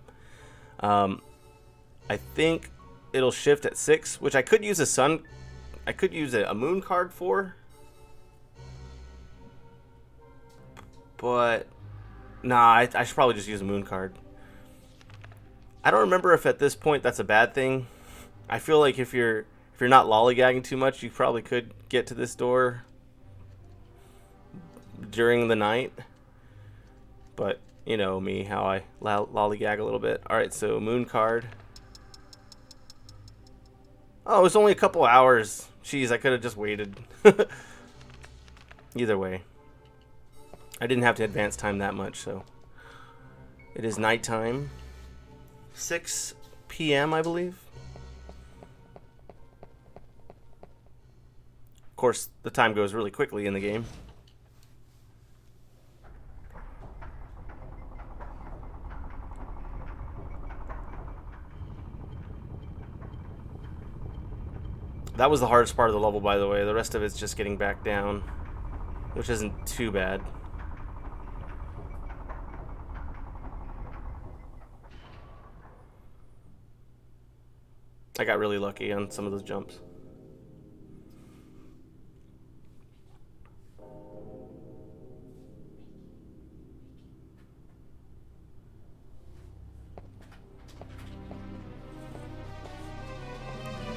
I think it'll shift at 6, which I could use a moon card for, but nah, I should probably just use a moon card. I don't remember if at this point that's a bad thing. I feel like if you're not lollygagging too much, you probably could get to this door during the night. But you know me, how I lollygag a little bit. All right, so moon card. Oh, it was only a couple hours. Jeez, I could have just waited. Either way, I didn't have to advance time that much, so it is nighttime. 6 p.m. I believe. Of course, the time goes really quickly in the game. That was the hardest part of the level, by the way. The rest of it's just getting back down, which isn't too bad. I got really lucky on some of those jumps.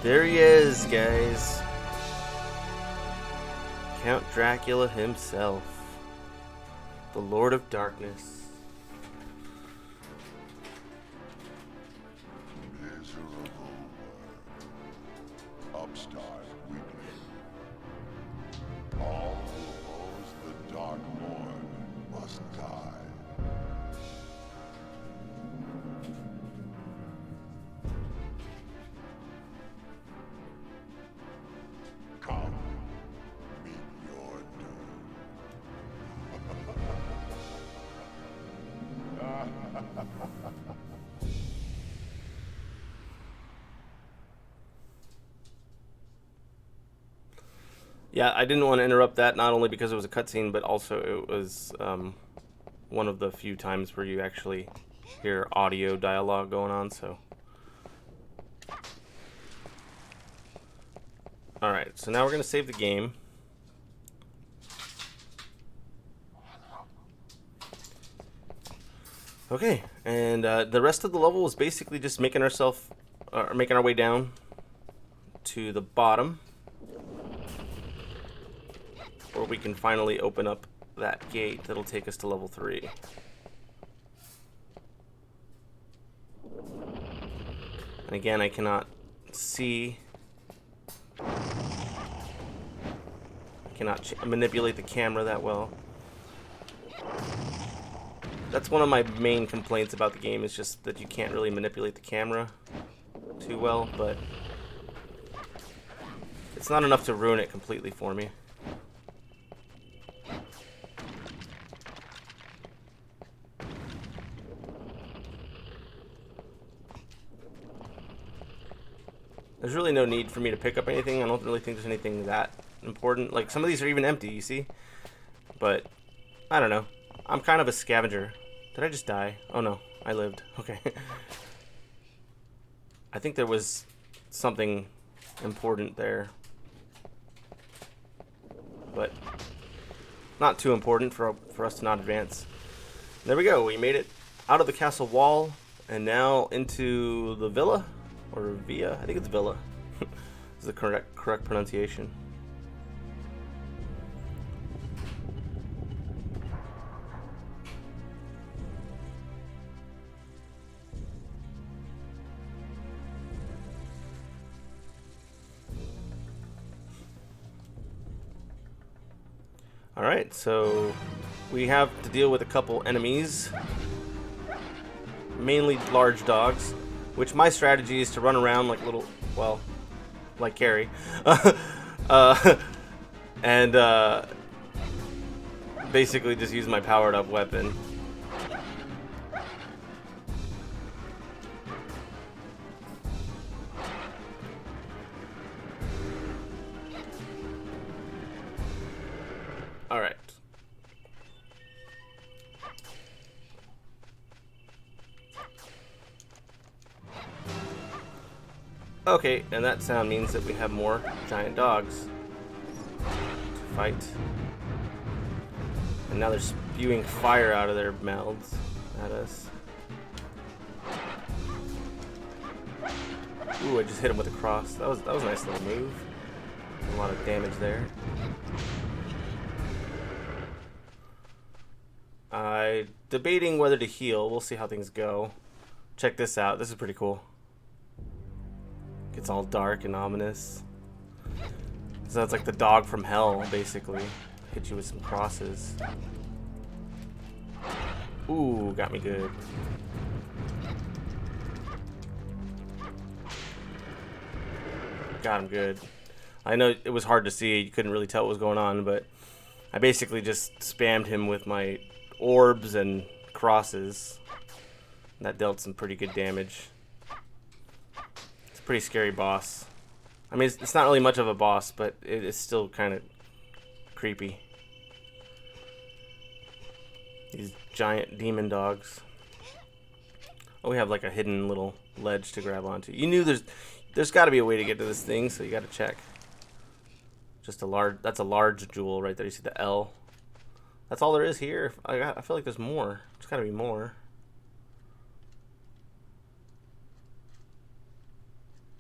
There he is, guys. Count Dracula himself. The Lord of Darkness. Miserable world. Upstart weakling. All who oppose the Dark Lord must die. Come, meet your doom. Yeah, I didn't want to interrupt that, not only because it was a cutscene, but also it was one of the few times where you actually hear audio dialogue going on, so. Alright, so now we're going to save the game. Okay, and the rest of the level is basically just making our way down to the bottom, where we can finally open up that gate that'll take us to level 3. And again, I cannot see. I cannot manipulate the camera that well. That's one of my main complaints about the game, is just that you can't really manipulate the camera too well, but it's not enough to ruin it completely for me. There's really no need for me to pick up anything. I don't really think there's anything that important. Like, some of these are even empty, you see? but I don't know. I'm kind of a scavenger. Did I just die? Oh no, I lived. Okay. I think there was something important there, but not too important for us to not advance. There we go. We made it out of the castle wall and now into the villa, or villa. I think it's villa. Is the correct pronunciation. Alright, so we have to deal with a couple enemies, mainly large dogs, which my strategy is to run around like little, well, like Carrie, and basically just use my powered up weapon. Alright. Okay, and that sound means that we have more giant dogs to fight. And now they're spewing fire out of their mouths at us. Ooh, I just hit him with a cross. That was a nice little move. A lot of damage there. Debating whether to heal. We'll see how things go. Check this out. This is pretty cool. It's all dark and ominous. So it's like the dog from hell, basically. Hit you with some crosses. Ooh, got me good. Got him good. I know it was hard to see. You couldn't really tell what was going on, but I basically just spammed him with my orbs and crosses. That dealt some pretty good damage. It's a pretty scary boss. I mean, it's not really much of a boss, but it is still kind of creepy. These giant demon dogs. Oh, we have like a hidden little ledge to grab onto. You knew there's got to be a way to get to this thing, so you got to check. Just a large. That's a large jewel right there. You see the L. That's all there is here. I feel like there's more. There's got to be more.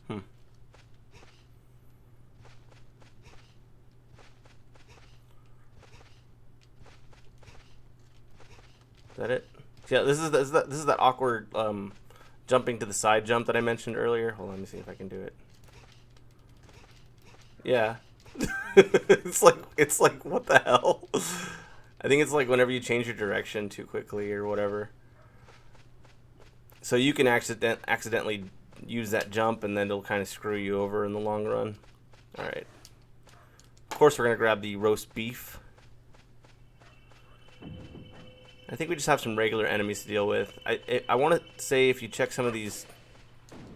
Is that it? Yeah, this is that awkward jumping to the side jump that I mentioned earlier. Hold on, let me see if I can do it. Yeah. it's like what the hell? I think it's like whenever you change your direction too quickly or whatever. So you can accidentally use that jump and then it'll kind of screw you over in the long run. All right. Of course, we're gonna grab the roast beef. I think we just have some regular enemies to deal with. I want to say if you check some of these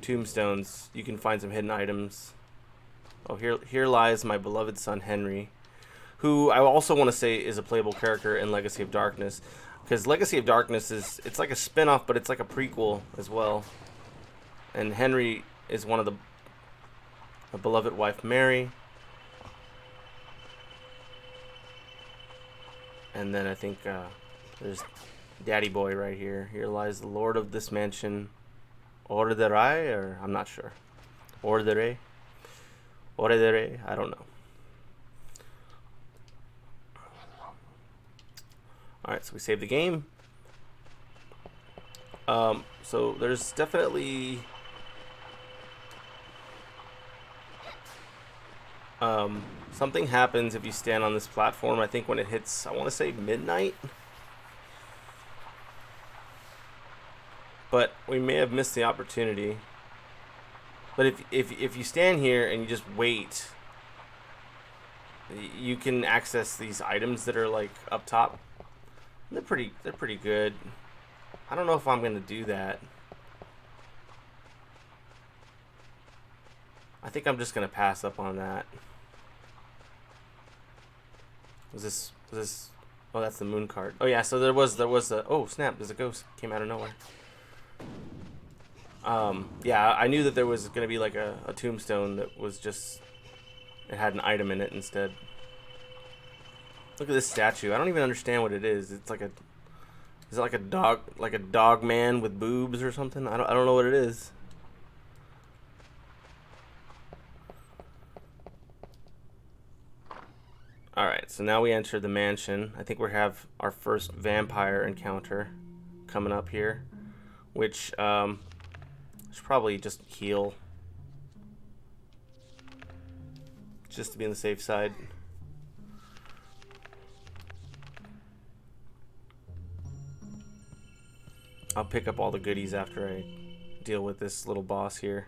tombstones, you can find some hidden items. Oh, here lies my beloved son Henry, who I also want to say is a playable character in Legacy of Darkness, because Legacy of Darkness it's like a spin-off, but it's like a prequel as well. And Henry is one of the beloved wife Mary. And then I think there's Daddy Boy right here. Here lies the Lord of this mansion. Orderai, or I'm not sure. Ordere. I don't know. Alright, so we save the game. So there's definitely something happens if you stand on this platform. I think when it hits, I want to say midnight. But we may have missed the opportunity. But if you stand here and you just wait, you can access these items that are like up top. They're pretty good. I don't know if I'm gonna do that. I think I'm just gonna pass up on that. Was this Oh, that's the moon card. Oh yeah, so there was a, oh snap, there's a ghost came out of nowhere. Yeah, I knew that there was gonna be like a tombstone that was just, it had an item in it instead. Look at this statue. I don't even understand what it is. It's like a, is it like a dog man with boobs or something? I don't know what it is. Alright, so now we enter the mansion. I think we have our first vampire encounter coming up here, which should probably just heal just to be on the safe side. I'll pick up all the goodies after I deal with this little boss here.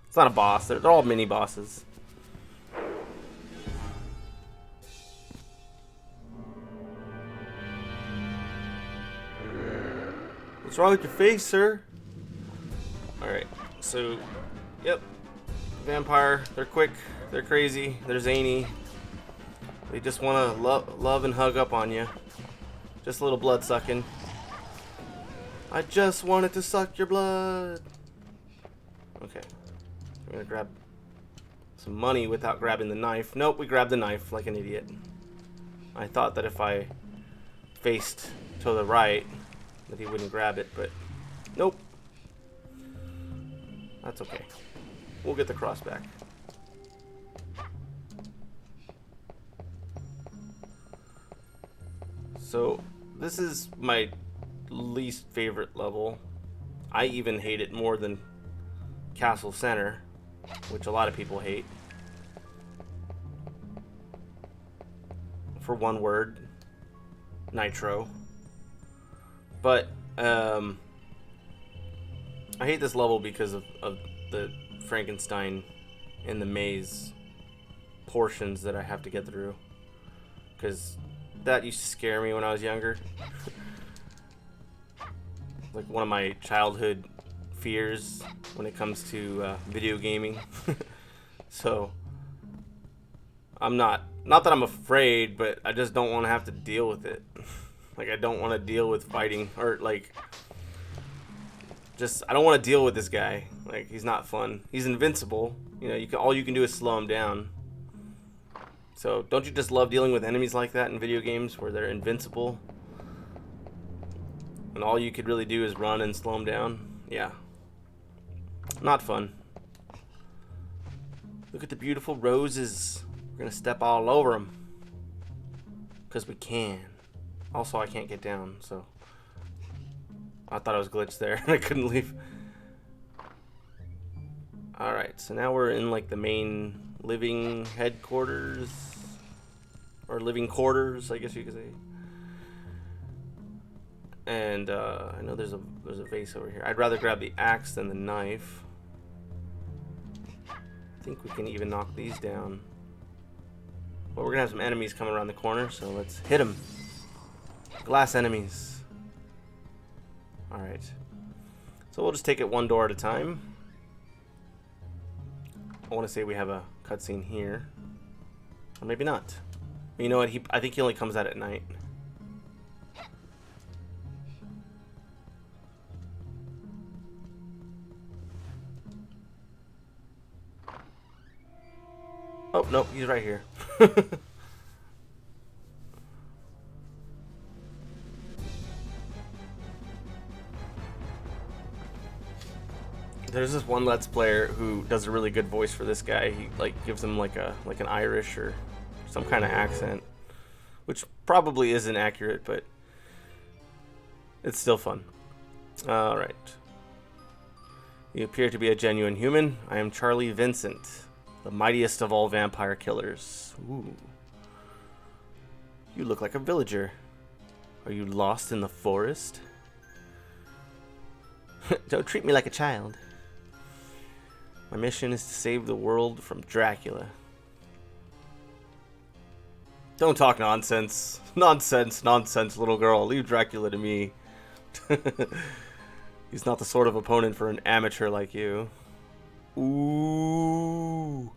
It's not a boss, they're all mini bosses. What's wrong with your face, sir? Alright, so, yep. Vampire, they're quick, they're crazy, they're zany. They just want to love and hug up on you. Just a little blood sucking. I just wanted to suck your blood. Okay. I'm gonna grab some money without grabbing the knife. Nope, we grabbed the knife like an idiot. I thought that if I faced to the right, that he wouldn't grab it, but nope. That's okay. We'll get the cross back. So, this is my least favorite level. I even hate it more than Castle Center, which a lot of people hate. For one word, Nitro. But I hate this level because of the Frankenstein and the maze portions that I have to get through. Because that used to scare me when I was younger. Like one of my childhood fears when it comes to video gaming. So I'm not that I'm afraid, but I just don't want to have to deal with it. Like I don't want to deal with fighting, or like just I don't want to deal with this guy. Like he's not fun. He's invincible. You know, all you can do is slow him down. So don't you just love dealing with enemies like that in video games where they're invincible? And all you could really do is run and slow them down? Yeah. Not fun. Look at the beautiful roses. We're gonna step all over them. Because we can. Also, I can't get down, so. I thought I was glitched there. I couldn't leave. Alright, so now we're in like the main living headquarters. Or living quarters, I guess you could say. And I know there's a vase over here. I'd rather grab the axe than the knife. I think we can even knock these down. But we're gonna have some enemies coming around the corner, so let's hit them. Glass enemies. Alright. So we'll just take it one door at a time. I want to say we have a cutscene here. Or maybe not. But you know what? I think he only comes out at night. Oh, no, he's right here. There's this one Let's Player who does a really good voice for this guy. He like gives him like an Irish or some kind of accent, which probably isn't accurate, but it's still fun. All right. You appear to be a genuine human. I am Charlie Vincent, the mightiest of all vampire killers. Ooh. You look like a villager. Are you lost in the forest? Don't treat me like a child. My mission is to save the world from Dracula. Don't talk nonsense. Nonsense, nonsense, little girl. Leave Dracula to me. He's not the sort of opponent for an amateur like you. Ooh.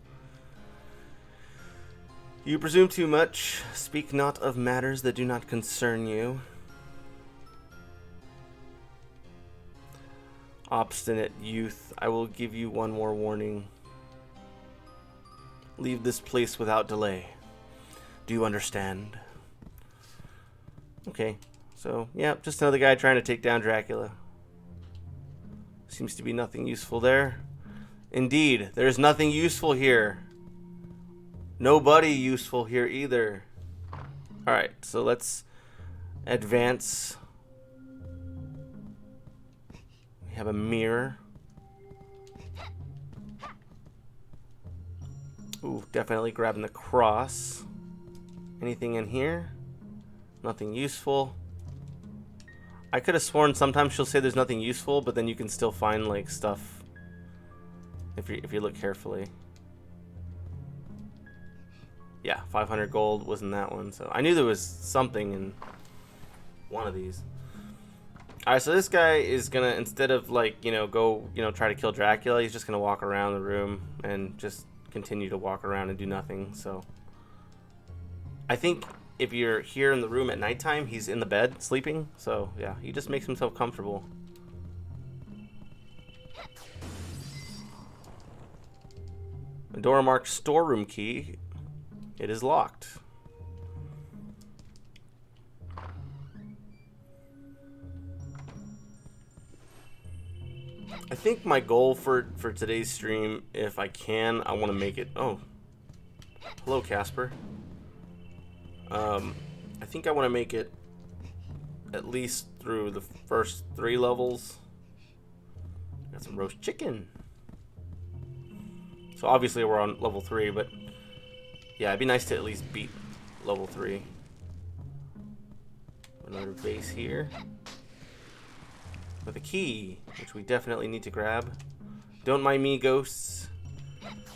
You presume too much. Speak not of matters that do not concern you. Obstinate youth, I will give you one more warning. Leave this place without delay. Do you understand? Okay, so, yeah, just another guy trying to take down Dracula. Seems to be nothing useful there. Indeed, there's nothing useful here. Nobody useful here either. Alright, so let's advance. We have a mirror. Ooh, definitely grabbing the cross. Anything in here? Nothing useful. I could have sworn sometimes she'll say there's nothing useful, but then you can still find like stuff if you look carefully. Yeah, 500 gold was in that one, so I knew there was something in one of these. Alright, so this guy is gonna, instead of like, go, try to kill Dracula, he's just gonna walk around the room and just continue to walk around and do nothing, so. I think if you're here in the room at nighttime, he's in the bed sleeping, so yeah, he just makes himself comfortable. The door marked storeroom key. It is locked. I think my goal for today's stream, if I can, I want to make it... Oh. Hello, Casper. I think I want to make it at least through the first 3 levels. Got some roast chicken. So obviously we're on level 3, but yeah, it'd be nice to at least beat level 3. Another base here. With a key, which we definitely need to grab. Don't mind me, ghosts.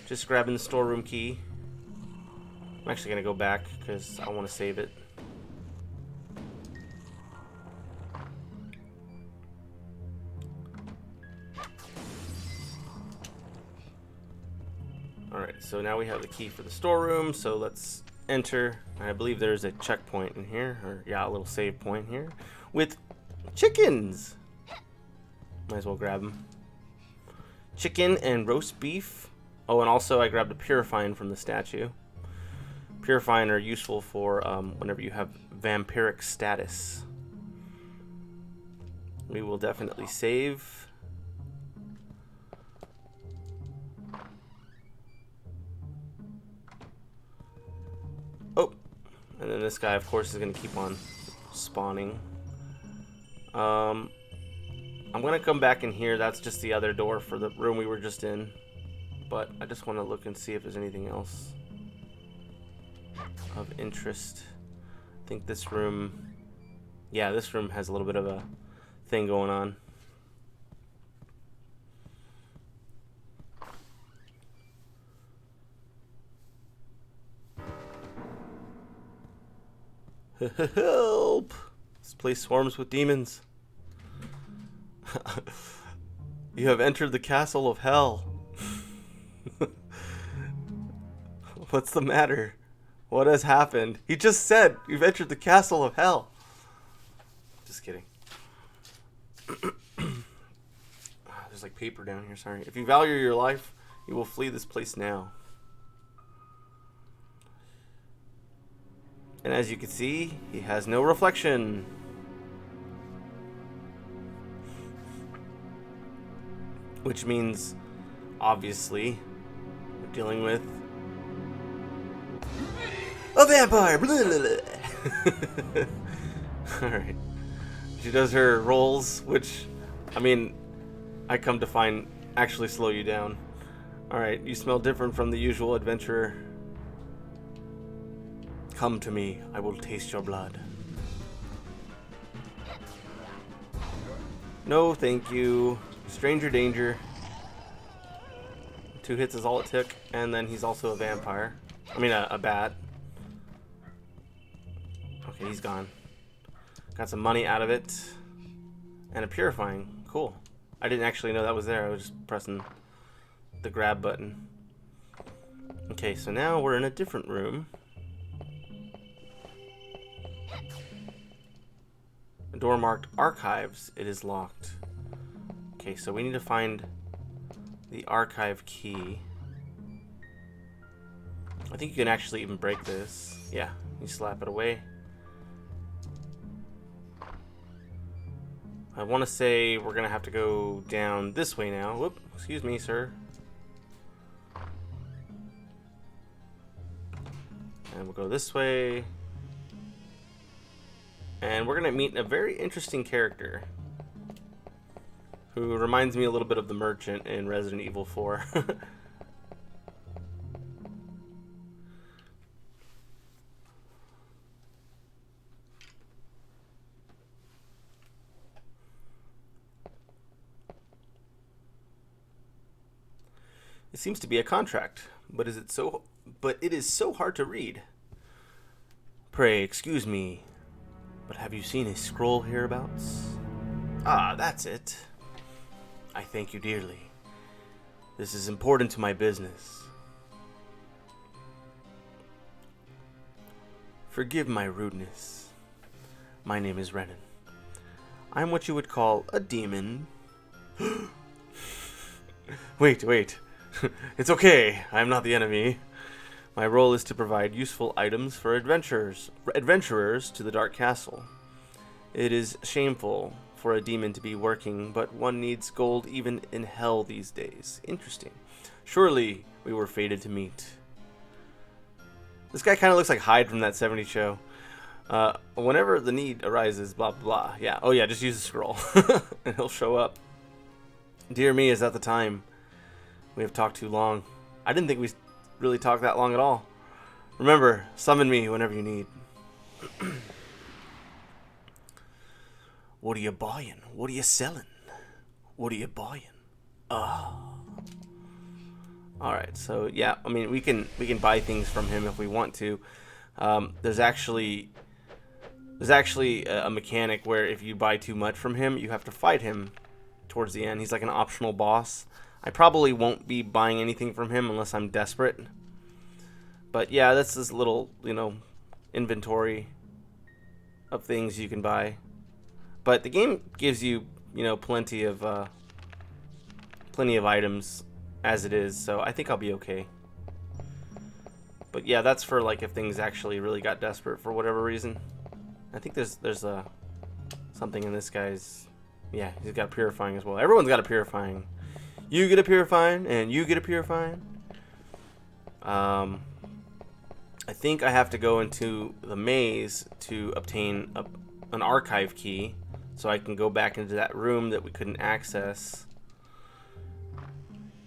Just grabbing the storeroom key. I'm actually going to go back because I want to save it. Alright, so now we have the key for the storeroom, so let's enter. I believe there's a checkpoint in here, or yeah, a little save point here, with chickens! Might as well grab them. Chicken and roast beef. Oh, and also I grabbed a purifying from the statue. Purifying are useful for whenever you have vampiric status. We will definitely save. Oh, and then this guy, of course, is going to keep on spawning. I'm going to come back in here. That's just the other door for the room we were just in. But I just want to look and see if there's anything else of interest. I think this room... Yeah, this room has a little bit of a thing going on. Help! This place swarms with demons. You have entered the castle of hell. What's the matter? What has happened? He just said you've entered the castle of hell. Just kidding. There's like paper down here, sorry. If you value your life, you will flee this place now. And as you can see, he has no reflection. Which means, obviously, we're dealing with a vampire! Alright. She does her rolls, which, I mean, I come to find actually slow you down. Alright, you smell different from the usual adventurer. Come to me, I will taste your blood. No, thank you. Stranger danger. 2 hits is all it took, and then he's also a vampire. I mean, a bat. Okay, he's gone. Got some money out of it. And a purifying. Cool. I didn't actually know that was there. I was just pressing the grab button. Okay, so now we're in a different room. door marked archives. It is locked. Okay, so we need to find the archive key. I think you can actually even break this. Yeah, you slap it away. I want to say we're going to have to go down this way now. Whoop, excuse me, sir. And we'll go this way. And we're going to meet a very interesting character who reminds me a little bit of the merchant in Resident Evil 4. It seems to be a contract, but it is so hard to read. Pray, excuse me, but have you seen a scroll hereabouts? Ah, that's it. I thank you dearly. This is important to my business. Forgive my rudeness. My name is Renan. I'm what you would call a demon. Wait. It's okay. I'm not the enemy. My role is to provide useful items for adventurers to the Dark Castle. It is shameful for a demon to be working, but one needs gold even in hell these days. Interesting. Surely we were fated to meet. This guy kind of looks like Hyde from that 70s show. Whenever the need arises, blah, blah, blah. Yeah. Oh, yeah, just use the scroll, and he'll show up. Dear me, is that the time? We have talked too long. I didn't think we really talked that long at all. Remember, summon me whenever you need. What are you buying? What are you selling? What are you buying? Alright, so yeah, I mean we can buy things from him if we want to. There's actually a mechanic where if you buy too much from him, you have to fight him towards the end. He's like an optional boss. I probably won't be buying anything from him unless I'm desperate. But yeah, that's this little, inventory of things you can buy. But the game gives you, plenty of items as it is, so I think I'll be okay. But yeah, that's for like if things actually really got desperate for whatever reason. I think there's something in this guy's. Yeah, he's got purifying as well. Everyone's got a purifying. You get a purifying, and you get a purifying. I think I have to go into the maze to obtain an archive key, so I can go back into that room that we couldn't access.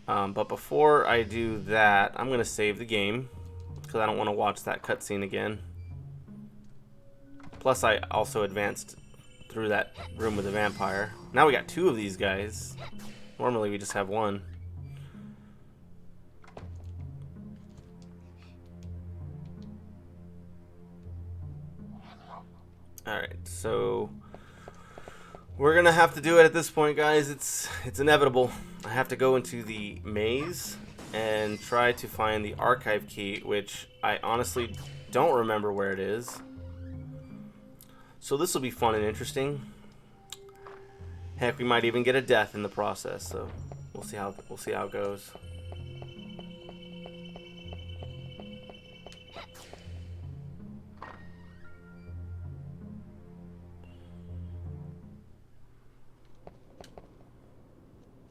But before I do that, I'm going to save the game, because I don't want to watch that cutscene again. Plus, I also advanced through that room with the vampire. Now we got two of these guys. Normally we just have one. Alright, so we're gonna have to do it at this point, guys. It's inevitable. I have to go into the maze and try to find the archive key, which I honestly don't remember where it is. So this will be fun and interesting. Heck, we might even get a death in the process, so we'll see how it goes.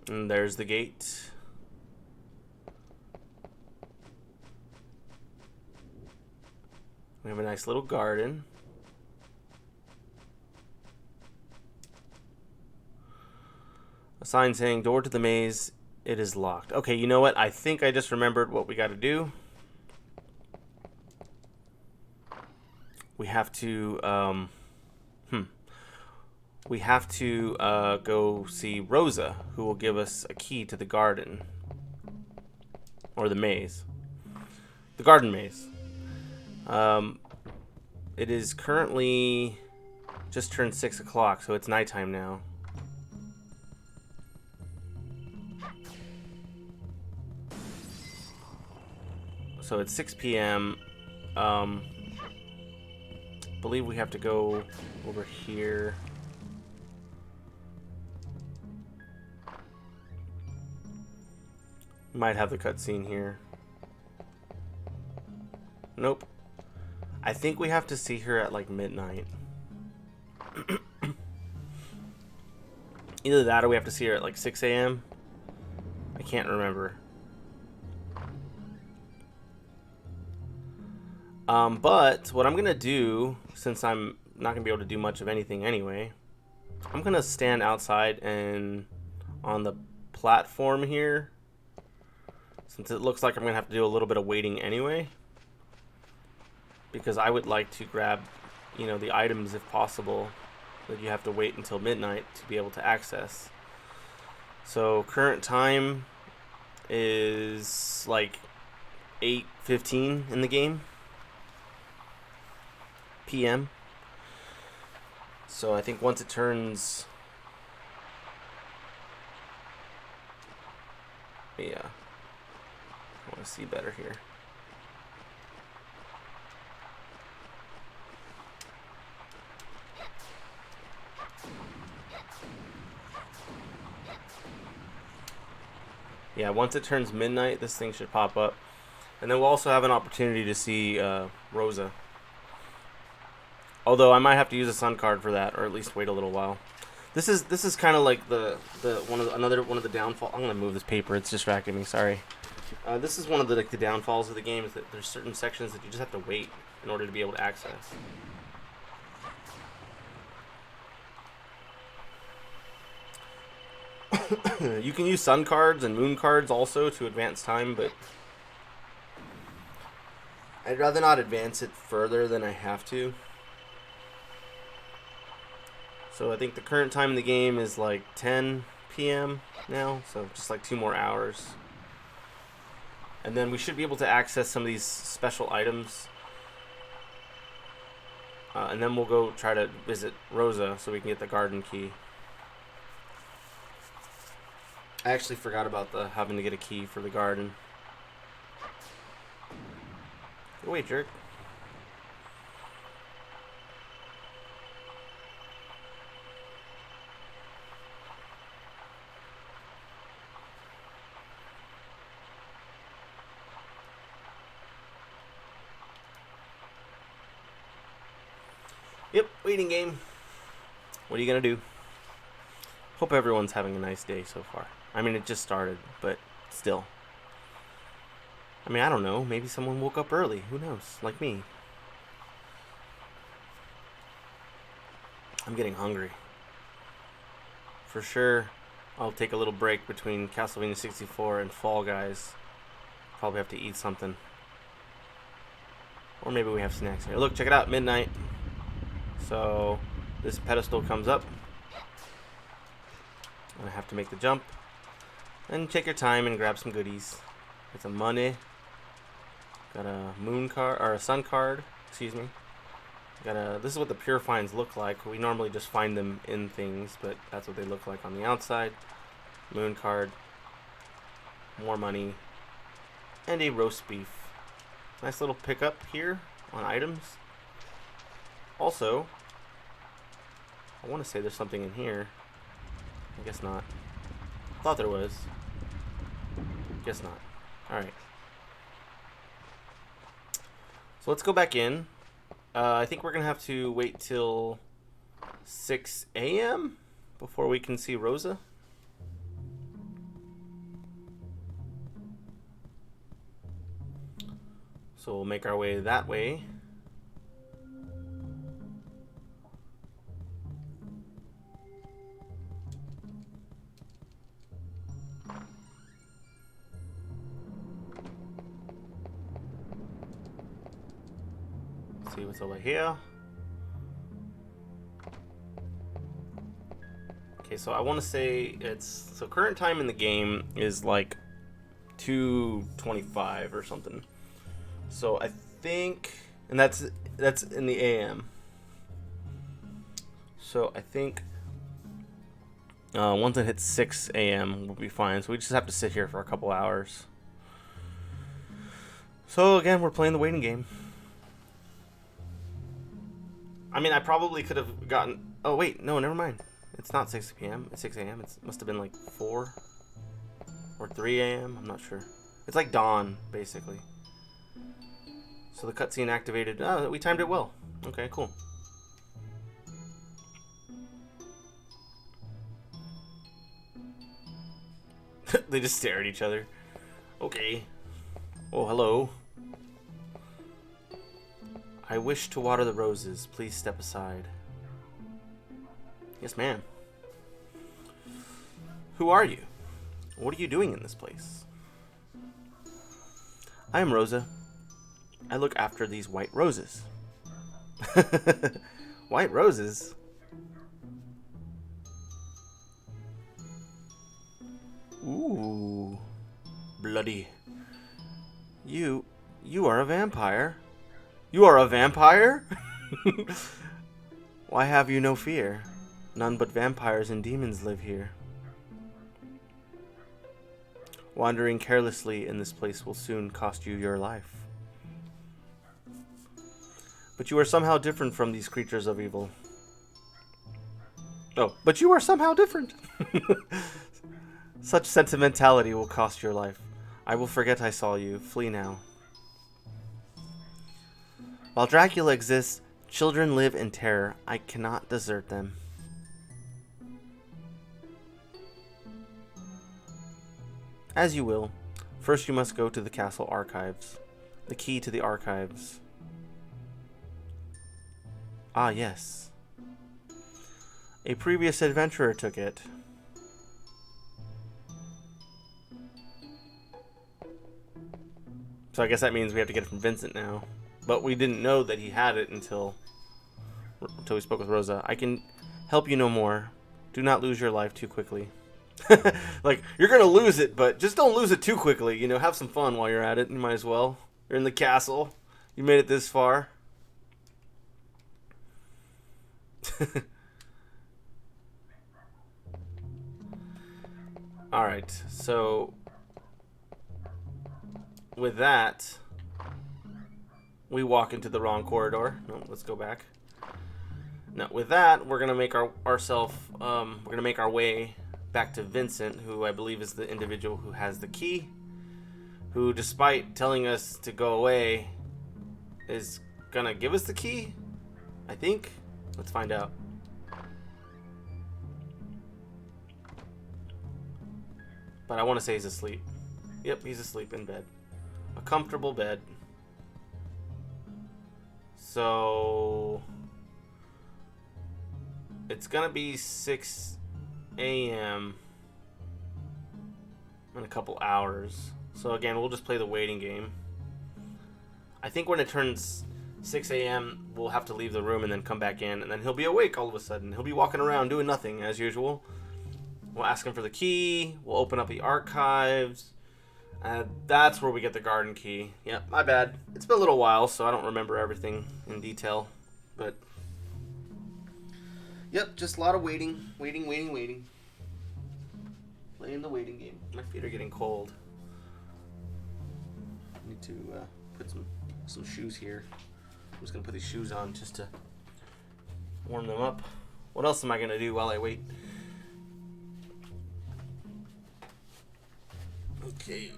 And there's the gate. We have a nice little garden. A sign saying door to the maze, it is locked. Okay, you know what? I think I just remembered what we got to do. We have to go see Rosa, who will give us a key to the garden. Or the maze. The garden maze. It is currently just turned 6 o'clock, so it's nighttime now. So it's 6 p.m. I believe we have to go over here. Might have the cutscene here. Nope. I think we have to see her at like midnight. Either that or we have to see her at like 6 a.m. I can't remember. But what I'm gonna do, since I'm not gonna be able to do much of anything anyway, I'm gonna stand outside and on the platform here, since it looks like I'm gonna have to do a little bit of waiting anyway, because I would like to grab, you know, the items if possible that you have to wait until midnight to be able to access. So current time is like 8:15 in the game p.m. So I think once it turns, yeah, I want to see better here. Yeah, once it turns midnight, this thing should pop up. And then we'll also have an opportunity to see Rosa. Although I might have to use a sun card for that, or at least wait a little while. This is kind of like the another one of the downfall. I'm gonna move this paper. It's distracting me. Sorry. This is one of the downfalls of the game, is that there's certain sections that you just have to wait in order to be able to access. You can use sun cards and moon cards also to advance time, but I'd rather not advance it further than I have to. So I think the current time in the game is like 10 p.m. now, so just like 2 more hours. And then we should be able to access some of these special items. And then we'll go try to visit Rosa so we can get the garden key. I actually forgot about having to get a key for the garden. Get away, jerk. Yep, waiting game. What are you gonna do? Hope everyone's having a nice day so far. I mean, it just started, but still. I mean, I don't know. Maybe someone woke up early. Who knows? Like me. I'm getting hungry. For sure, I'll take a little break between Castlevania 64 and Fall Guys. Probably have to eat something. Or maybe we have snacks here. Look, check it out. Midnight. So, this pedestal comes up. I have to make the jump. And take your time and grab some goodies. Get some money. Got a moon card, or a sun card, excuse me. This is what the pure finds look like. We normally just find them in things, but that's what they look like on the outside. Moon card. More money. And a roast beef. Nice little pickup here on items. Also, I want to say there's something in here. I guess not. Thought there was. Guess not. Alright. So let's go back in. I think we're going to have to wait till 6 a.m. before we can see Rosa. So we'll make our way that way. See what's over here. Okay, so I want to say so current time in the game is like 2:25 or something. So I think, and that's in the AM. So I think once it hits 6 a.m. we'll be fine. So we just have to sit here for a couple hours. So again, we're playing the waiting game. I mean, I probably could have gotten... Oh, wait. No, never mind. It's not 6 p.m. It's 6 a.m. It must have been like 4 or Or 3 a.m.? I'm not sure. It's like dawn, basically. So the cutscene activated. Oh, we timed it well. Okay, cool. They just stare at each other. Okay. Oh, hello. I wish to water the roses. Please step aside. Yes, ma'am. Who are you? What are you doing in this place? I am Rosa. I look after these white roses. White roses? Ooh. Bloody. You are a vampire? You are a vampire? Why have you no fear? None but vampires and demons live here. Wandering carelessly in this place will soon cost you your life. But you are somehow different from these creatures of evil. Oh, but you are somehow different. Such sentimentality will cost your life. I will forget I saw you. Flee now. While Dracula exists, children live in terror. I cannot desert them. As you will. First you must go to the castle archives. The key to the archives. Ah, yes. A previous adventurer took it. So I guess that means we have to get it from Vincent now. But we didn't know that he had it until we spoke with Rosa. I can help you no more. Do not lose your life too quickly. Like, you're gonna lose it, but just don't lose it too quickly. You know, have some fun while you're at it. You might as well. You're in the castle. You made it this far. Alright, so with that, we walk into the wrong corridor. No, let's go back. Now, with that, we're gonna make we're gonna make our way back to Vincent, who I believe is the individual who has the key, who, despite telling us to go away, is gonna give us the key, I think. Let's find out. But I want to say he's asleep. Yep, he's asleep in bed. A comfortable bed. So it's gonna be 6 a.m. in a couple hours. So again, we'll just play the waiting game. I think when it turns 6 a.m., we'll have to leave the room and then come back in, and then he'll be awake all of a sudden. He'll be walking around doing nothing as usual. We'll ask him for the key. We'll open up the archives. That's where we get the garden key. Yeah, my bad. It's been a little while, so I don't remember everything in detail. But yep, just a lot of waiting. Playing the waiting game. My feet are getting cold. I need to put some shoes here. I'm just gonna put these shoes on just to warm them up. What else am I gonna do while I wait? Okay.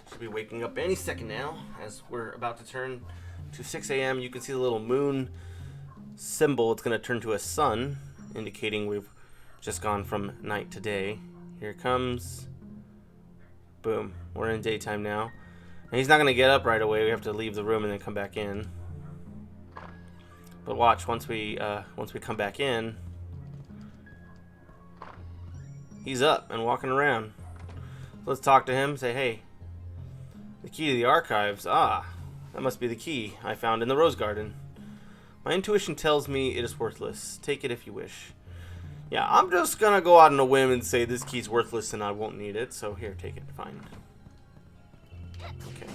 Should be waking up any second now, as we're about to turn to 6 a.m. You can see the little moon symbol. It's going to turn to a sun, indicating we've just gone from night to day. Here it comes. Boom. We're in daytime now. And he's not going to get up right away. We have to leave the room and then come back in. But watch, once we come back in, he's up and walking around. So let's talk to him. Say, hey, the key to the archives. Ah, that must be the key I found in the rose garden. My intuition tells me it is worthless. Take it if you wish. Yeah, I'm just gonna go out on a whim and say this key's worthless and I won't need it. So here, take it. Fine. Okay.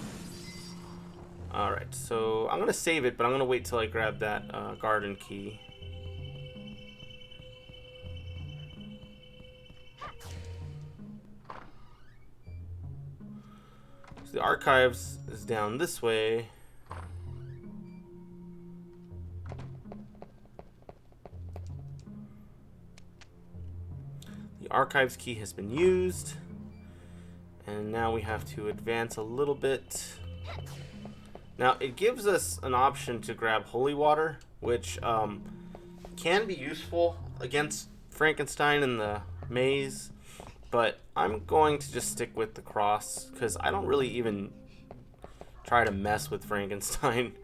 Alright, so I'm gonna save it, but I'm gonna wait till I grab that garden key. The archives is down this way. The archives key has been used. And now we have to advance a little bit. Now, it gives us an option to grab holy water, which can be useful against Frankenstein in the maze. But I'm going to just stick with the cross, because I don't really even try to mess with Frankenstein.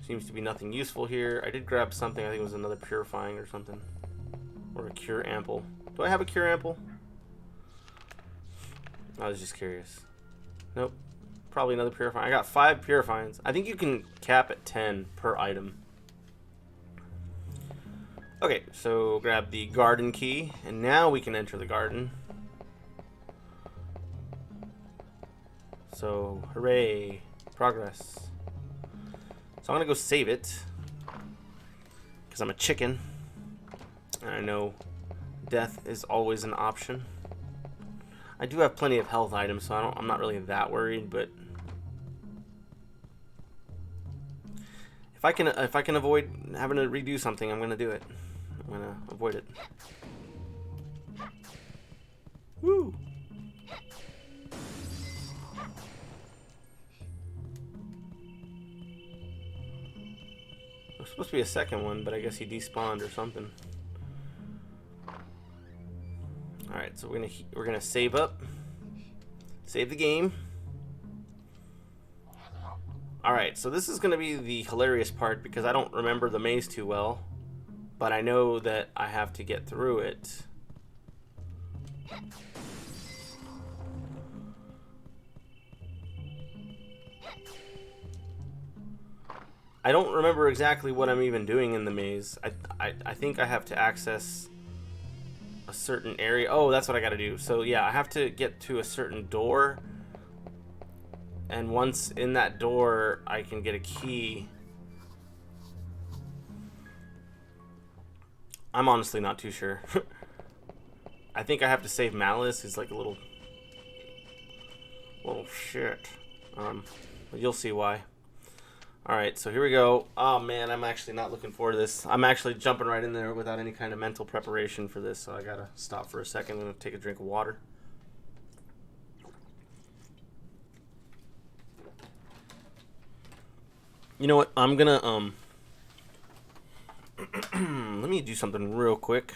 Seems to be nothing useful here. I did grab something. I think it was another purifying or something. Or a cure ample. Do I have a cure ample? I was just curious. Nope. Probably another purifying. I got 5 purifyings. I think you can cap at 10 per item. Okay, so grab the garden key. And now we can enter the garden. So, hooray. Progress. So I'm going to go save it. Because I'm a chicken. And I know death is always an option. I do have plenty of health items, so I'm not really that worried, but if I can avoid having to redo something, I'm gonna do it. I'm gonna avoid it. Woo! There's supposed to be a second one, but I guess he despawned or something. Alright, so we're gonna save up. Save the game. Alright, so this is gonna be the hilarious part because I don't remember the maze too well. But I know that I have to get through it. I don't remember exactly what I'm even doing in the maze. I think I have to access a certain area. Oh, that's what I gotta do. So yeah, I have to get to a certain door, and once in that door I can get a key. I'm honestly not too sure. I think I have to save Malice. He's like a little shit. But you'll see why. Alright, so here we go. Oh man, I'm actually not looking forward to this. I'm actually jumping right in there without any kind of mental preparation for this, so I gotta stop for a second. I'm gonna take a drink of water. You know what? I'm gonna, let me do something real quick.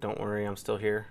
Don't worry, I'm still here.